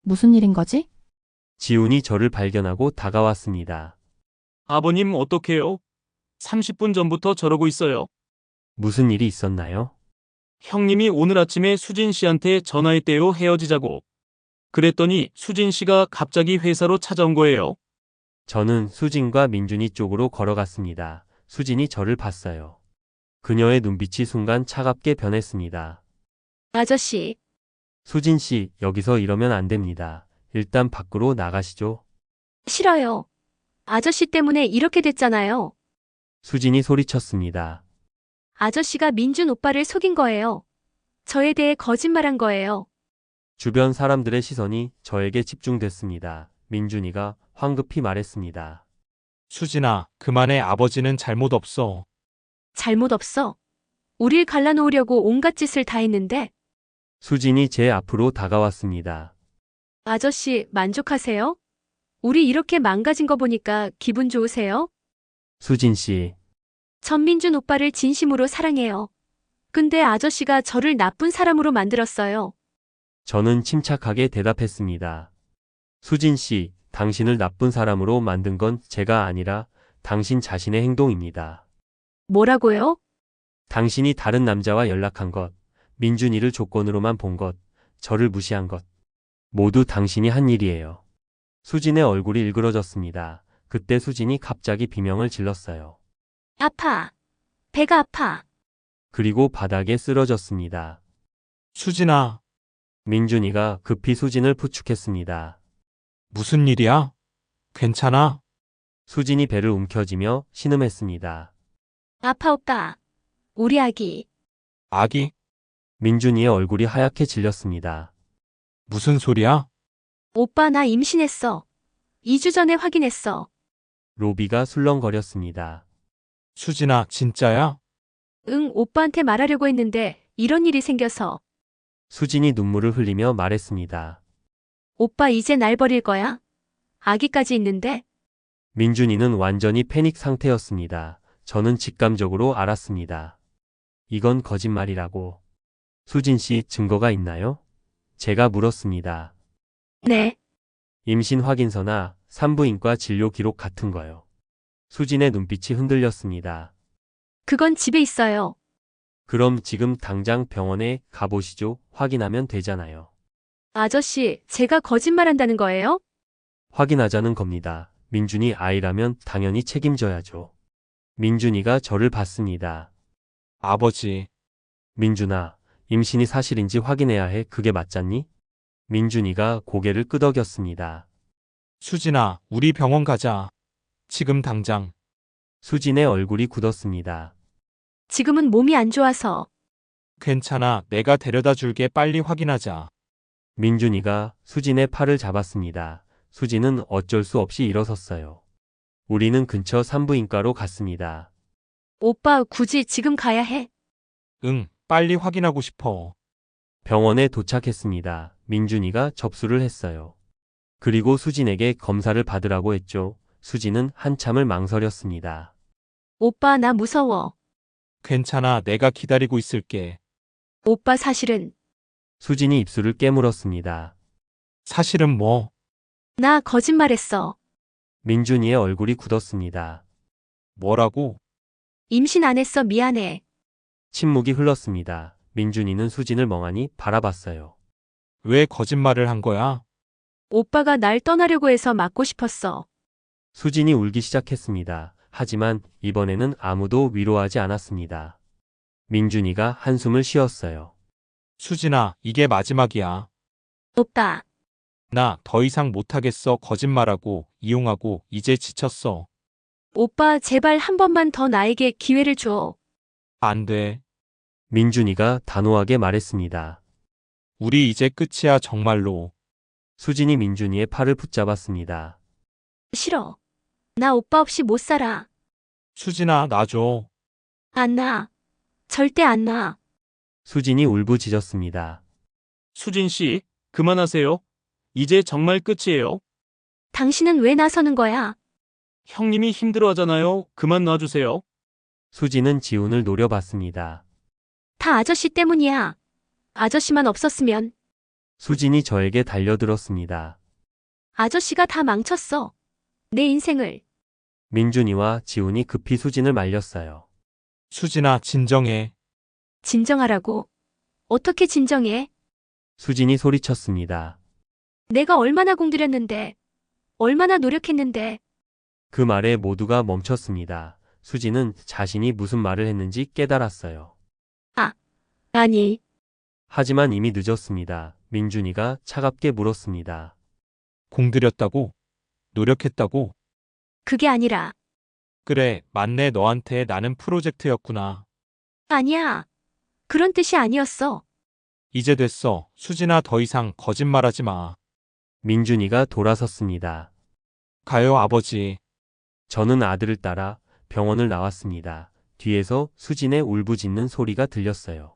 무슨 일인 거지? 지훈이 저를 발견하고 다가왔습니다. 아버님 어떡해요? 30분 전부터 저러고 있어요. 무슨 일이 있었나요? 형님이 오늘 아침에 수진 씨한테 전화했대요, 헤어지자고. 그랬더니 수진 씨가 갑자기 회사로 찾아온 거예요. 저는 수진과 민준이 쪽으로 걸어갔습니다. 수진이 저를 봤어요. 그녀의 눈빛이 순간 차갑게 변했습니다. 아저씨, 수진 씨, 여기서 이러면 안 됩니다. 일단 밖으로 나가시죠. 싫어요. 아저씨 때문에 이렇게 됐잖아요. 수진이 소리쳤습니다. 아저씨가 민준 오빠를 속인 거예요. 저에 대해 거짓말한 거예요. 주변 사람들의 시선이 저에게 집중됐습니다. 민준이가 황급히 말했습니다. 수진아, 그만해. 아버지는 잘못 없어. 잘못 없어. 우릴 갈라놓으려고 온갖 짓을 다 했는데. 수진이 제 앞으로 다가왔습니다. 아저씨, 만족하세요? 우리 이렇게 망가진 거 보니까 기분 좋으세요? 수진 씨, 전민준 오빠를 진심으로 사랑해요. 근데 아저씨가 저를 나쁜 사람으로 만들었어요. 저는 침착하게 대답했습니다. 수진 씨, 당신을 나쁜 사람으로 만든 건 제가 아니라 당신 자신의 행동입니다. 뭐라고요? 당신이 다른 남자와 연락한 것, 민준이를 조건으로만 본 것, 저를 무시한 것, 모두 당신이 한 일이에요. 수진의 얼굴이 일그러졌습니다. 그때 수진이 갑자기 비명을 질렀어요. 아파. 배가 아파. 그리고 바닥에 쓰러졌습니다. 수진아, 민준이가 급히 수진을 부축했습니다. 무슨 일이야? 괜찮아? 수진이 배를 움켜쥐며 신음했습니다. 아파 오빠. 우리 아기. 아기? 민준이의 얼굴이 하얗게 질렸습니다. 무슨 소리야? 오빠 나 임신했어. 2주 전에 확인했어. 로비가 술렁거렸습니다. 수진아, 진짜야? 응, 오빠한테 말하려고 했는데 이런 일이 생겨서. 수진이 눈물을 흘리며 말했습니다. 오빠 이제 날 버릴 거야? 아기까지 있는데. 민준이는 완전히 패닉 상태였습니다. 저는 직감적으로 알았습니다. 이건 거짓말이라고. 수진 씨, 증거가 있나요? 제가 물었습니다. 네. 임신 확인서나 산부인과 진료 기록 같은 거요. 수진의 눈빛이 흔들렸습니다. 그건 집에 있어요. 그럼 지금 당장 병원에 가보시죠. 확인하면 되잖아요. 아저씨, 제가 거짓말한다는 거예요? 확인하자는 겁니다. 민준이 아이라면 당연히 책임져야죠. 민준이가 저를 봤습니다. 아버지, 민준아, 임신이 사실인지 확인해야 해. 그게 맞잖니? 민준이가 고개를 끄덕였습니다. 수진아, 우리 병원 가자. 지금 당장. 수진의 얼굴이 굳었습니다. 지금은 몸이 안 좋아서. 괜찮아. 내가 데려다 줄게. 빨리 확인하자. 민준이가 수진의 팔을 잡았습니다. 수진은 어쩔 수 없이 일어섰어요. 우리는 근처 산부인과로 갔습니다. 오빠 굳이 지금 가야 해? 응, 빨리 확인하고 싶어. 병원에 도착했습니다. 민준이가 접수를 했어요. 그리고 수진에게 검사를 받으라고 했죠. 수진은 한참을 망설였습니다. 오빠 나 무서워. 괜찮아. 내가 기다리고 있을게. 오빠 사실은. 수진이 입술을 깨물었습니다. 사실은 뭐? 나 거짓말했어. 민준이의 얼굴이 굳었습니다. 뭐라고? 임신 안 했어. 미안해. 침묵이 흘렀습니다. 민준이는 수진을 멍하니 바라봤어요. 왜 거짓말을 한 거야? 오빠가 날 떠나려고 해서 막고 싶었어. 수진이 울기 시작했습니다. 하지만 이번에는 아무도 위로하지 않았습니다. 민준이가 한숨을 쉬었어요. 수진아, 이게 마지막이야. 오빠. 나 더 이상 못하겠어. 거짓말하고, 이용하고, 이제 지쳤어. 오빠 제발 한 번만 더 나에게 기회를 줘. 안 돼. 민준이가 단호하게 말했습니다. 우리 이제 끝이야, 정말로. 수진이 민준이의 팔을 붙잡았습니다. 싫어. 나 오빠 없이 못 살아. 수진아, 놔줘. 안 나. 절대 안 나. 수진이 울부짖었습니다. 수진 씨, 그만하세요. 이제 정말 끝이에요. 당신은 왜 나서는 거야? 형님이 힘들어하잖아요. 그만 놔주세요. 수지는 지훈을 노려봤습니다. 다 아저씨 때문이야. 아저씨만 없었으면 수진이 저에게 달려들었습니다. 아저씨가 다 망쳤어. 내 인생을. 민준이와 지훈이 급히 수진을 말렸어요. 수진아, 진정해. 진정하라고. 어떻게 진정해? 수진이 소리쳤습니다. 내가 얼마나 공들였는데. 얼마나 노력했는데. 그 말에 모두가 멈췄습니다. 수진은 자신이 무슨 말을 했는지 깨달았어요. 아니, 하지만 이미 늦었습니다. 민준이가 차갑게 물었습니다. 공들였다고? 노력했다고? 그게 아니라. 그래, 맞네. 너한테 나는 프로젝트였구나. 아니야. 그런 뜻이 아니었어. 이제 됐어. 수진아, 더 이상 거짓말하지 마. 민준이가 돌아섰습니다. 가요, 아버지. 저는 아들을 따라 병원을 나왔습니다. 뒤에서 수진의 울부짖는 소리가 들렸어요.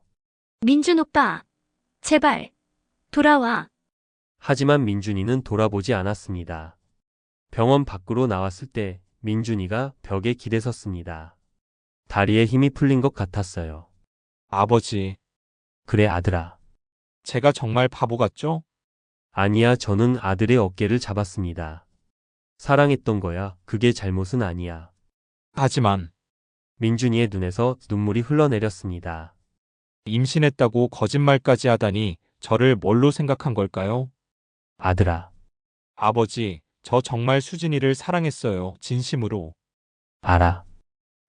민준 오빠. 제발. 돌아와. 하지만 민준이는 돌아보지 않았습니다. 병원 밖으로 나왔을 때 민준이가 벽에 기대섰습니다. 다리에 힘이 풀린 것 같았어요. 아버지. 그래 아들아. 제가 정말 바보 같죠? 아니야 저는 아들의 어깨를 잡았습니다. 사랑했던 거야. 그게 잘못은 아니야. 하지만 민준이의 눈에서 눈물이 흘러내렸습니다. 임신했다고 거짓말까지 하다니 저를 뭘로 생각한 걸까요? 아들아. 아버지, 저 정말 수진이를 사랑했어요. 진심으로. 알아.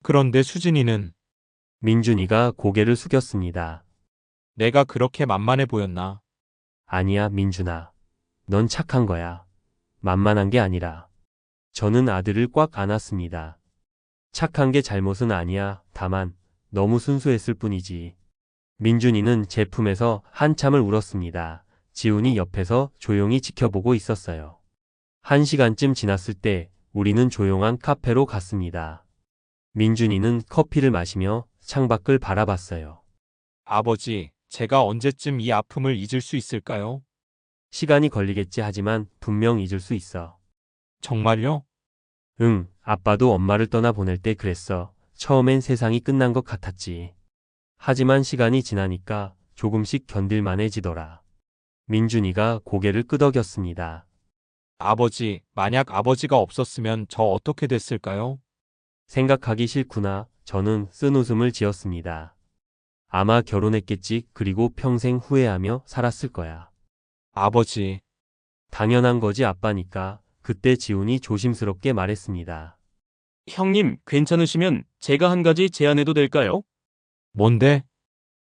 그런데 수진이는 민준이가 고개를 숙였습니다. 내가 그렇게 만만해 보였나? 아니야 민준아. 넌 착한 거야. 만만한 게 아니라. 저는 아들을 꽉 안았습니다. 착한 게 잘못은 아니야. 다만 너무 순수했을 뿐이지. 민준이는 제 품에서 한참을 울었습니다. 지훈이 옆에서 조용히 지켜보고 있었어요. 1시간쯤 지났을 때 우리는 조용한 카페로 갔습니다. 민준이는 커피를 마시며 창밖을 바라봤어요. 아버지, 제가 언제쯤 이 아픔을 잊을 수 있을까요? 시간이 걸리겠지 하지만 분명 잊을 수 있어. 정말요? 응, 아빠도 엄마를 떠나 보낼 때 그랬어. 처음엔 세상이 끝난 것 같았지. 하지만 시간이 지나니까 조금씩 견딜만해지더라. 민준이가 고개를 끄덕였습니다. 아버지, 만약 아버지가 없었으면 저 어떻게 됐을까요? 생각하기 싫구나. 저는 쓴 웃음을 지었습니다. 아마 결혼했겠지. 그리고 평생 후회하며 살았을 거야. 아버지, 당연한 거지 아빠니까. 그때 지훈이 조심스럽게 말했습니다. 형님, 괜찮으시면 제가 한 가지 제안해도 될까요? 뭔데?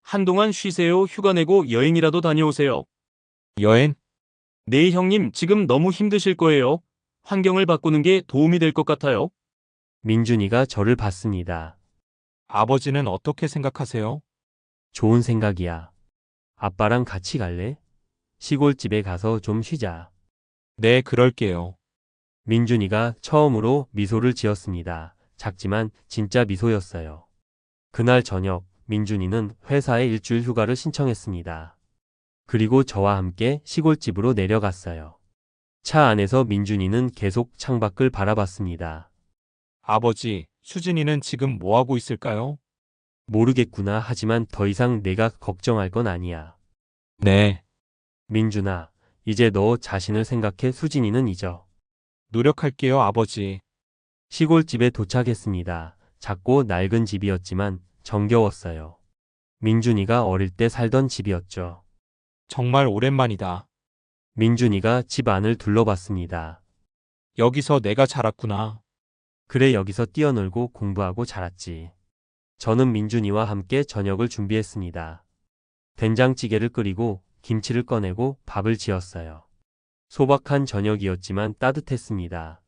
한동안 쉬세요. 휴가 내고 여행이라도 다녀오세요. 여행? 네, 형님, 지금 너무 힘드실 거예요. 환경을 바꾸는 게 도움이 될 것 같아요. 민준이가 저를 봤습니다. 아버지는 어떻게 생각하세요? 좋은 생각이야. 아빠랑 같이 갈래? 시골집에 가서 좀 쉬자. 네, 그럴게요. 민준이가 처음으로 미소를 지었습니다. 작지만 진짜 미소였어요. 그날 저녁 민준이는 회사에 일주일 휴가를 신청했습니다. 그리고 저와 함께 시골집으로 내려갔어요. 차 안에서 민준이는 계속 창밖을 바라봤습니다. 아버지, 수진이는 지금 뭐 하고 있을까요? 모르겠구나. 하지만 더 이상 내가 걱정할 건 아니야. 네, 민준아, 이제 너 자신을 생각해. 수진이는 잊어. 노력할게요, 아버지. 시골집에 도착했습니다. 작고 낡은 집이었지만 정겨웠어요. 민준이가 어릴 때 살던 집이었죠. 정말 오랜만이다. 민준이가 집 안을 둘러봤습니다. 여기서 내가 자랐구나. 그래 여기서 뛰어놀고 공부하고 자랐지. 저는 민준이와 함께 저녁을 준비했습니다. 된장찌개를 끓이고 김치를 꺼내고 밥을 지었어요. 소박한 저녁이었지만 따뜻했습니다.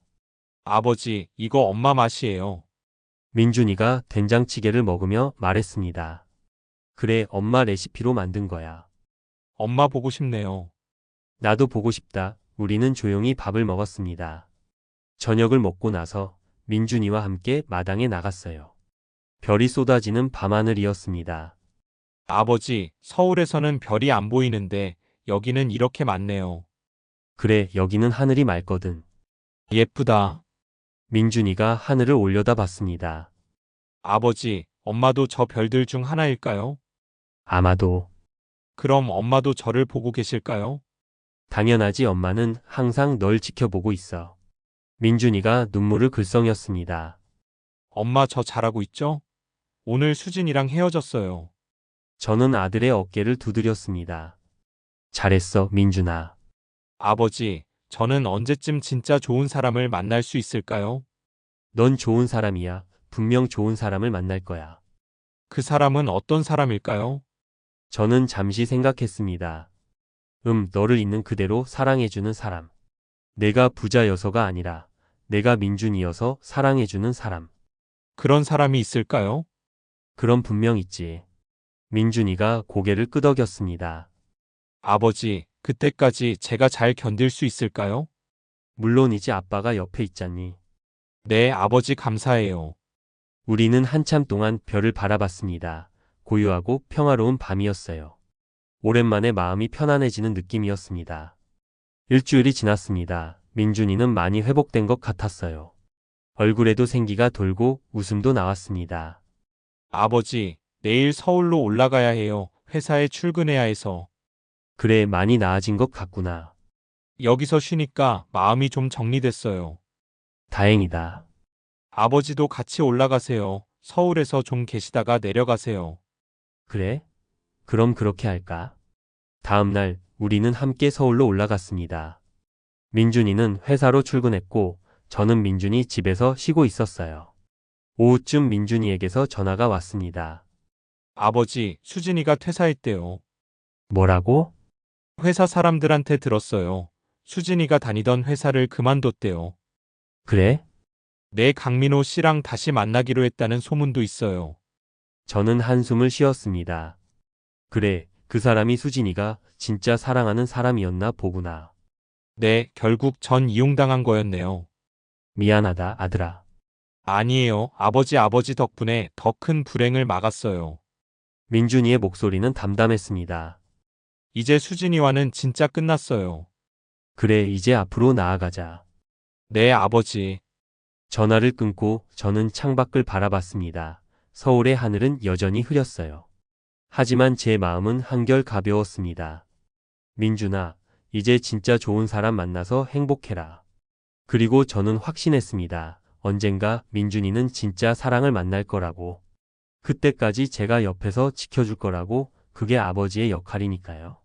아버지, 이거 엄마 맛이에요. 민준이가 된장찌개를 먹으며 말했습니다. 그래 엄마 레시피로 만든 거야. 엄마 보고 싶네요. 나도 보고 싶다. 우리는 조용히 밥을 먹었습니다. 저녁을 먹고 나서 민준이와 함께 마당에 나갔어요. 별이 쏟아지는 밤하늘이었습니다. 아버지, 서울에서는 별이 안 보이는데 여기는 이렇게 맑네요. 그래, 여기는 하늘이 맑거든. 예쁘다. 민준이가 하늘을 올려다봤습니다. 아버지, 엄마도 저 별들 중 하나일까요? 아마도. 그럼 엄마도 저를 보고 계실까요? 당연하지, 엄마는 항상 널 지켜보고 있어. 민준이가 눈물을 글썽였습니다. 엄마 저 잘하고 있죠? 오늘 수진이랑 헤어졌어요. 저는 아들의 어깨를 두드렸습니다. 잘했어, 민준아. 아버지, 저는 언제쯤 진짜 좋은 사람을 만날 수 있을까요? 넌 좋은 사람이야. 분명 좋은 사람을 만날 거야. 그 사람은 어떤 사람일까요? 저는 잠시 생각했습니다. 너를 있는 그대로 사랑해주는 사람. 내가 부자여서가 아니라 내가 민준이어서 사랑해주는 사람. 그런 사람이 있을까요? 그럼 분명 있지. 민준이가 고개를 끄덕였습니다. 아버지, 그때까지 제가 잘 견딜 수 있을까요? 물론이지, 아빠가 옆에 있잖니. 네, 아버지 감사해요. 우리는 한참 동안 별을 바라봤습니다. 고요하고 평화로운 밤이었어요. 오랜만에 마음이 편안해지는 느낌이었습니다. 일주일이 지났습니다. 민준이는 많이 회복된 것 같았어요. 얼굴에도 생기가 돌고 웃음도 나왔습니다. 아버지, 내일 서울로 올라가야 해요. 회사에 출근해야 해서. 그래, 많이 나아진 것 같구나. 여기서 쉬니까 마음이 좀 정리됐어요. 다행이다. 아버지도 같이 올라가세요. 서울에서 좀 계시다가 내려가세요. 그래? 그럼 그렇게 할까? 다음 날 우리는 함께 서울로 올라갔습니다. 민준이는 회사로 출근했고 저는 민준이 집에서 쉬고 있었어요. 오후쯤 민준이에게서 전화가 왔습니다. 아버지, 수진이가 퇴사했대요. 뭐라고? 회사 사람들한테 들었어요. 수진이가 다니던 회사를 그만뒀대요. 그래? 내 강민호 씨랑 다시 만나기로 했다는 소문도 있어요. 저는 한숨을 쉬었습니다. 그래, 그 사람이 수진이가 진짜 사랑하는 사람이었나 보구나. 네, 결국 전 이용당한 거였네요. 미안하다, 아들아. 아니에요. 아버지 덕분에 더 큰 불행을 막았어요. 민준이의 목소리는 담담했습니다. 이제 수진이와는 진짜 끝났어요. 그래, 이제 앞으로 나아가자. 네, 아버지. 전화를 끊고 저는 창밖을 바라봤습니다. 서울의 하늘은 여전히 흐렸어요. 하지만 제 마음은 한결 가벼웠습니다. 민준아, 이제 진짜 좋은 사람 만나서 행복해라. 그리고 저는 확신했습니다. 언젠가 민준이는 진짜 사랑을 만날 거라고. 그때까지 제가 옆에서 지켜줄 거라고. 그게 아버지의 역할이니까요.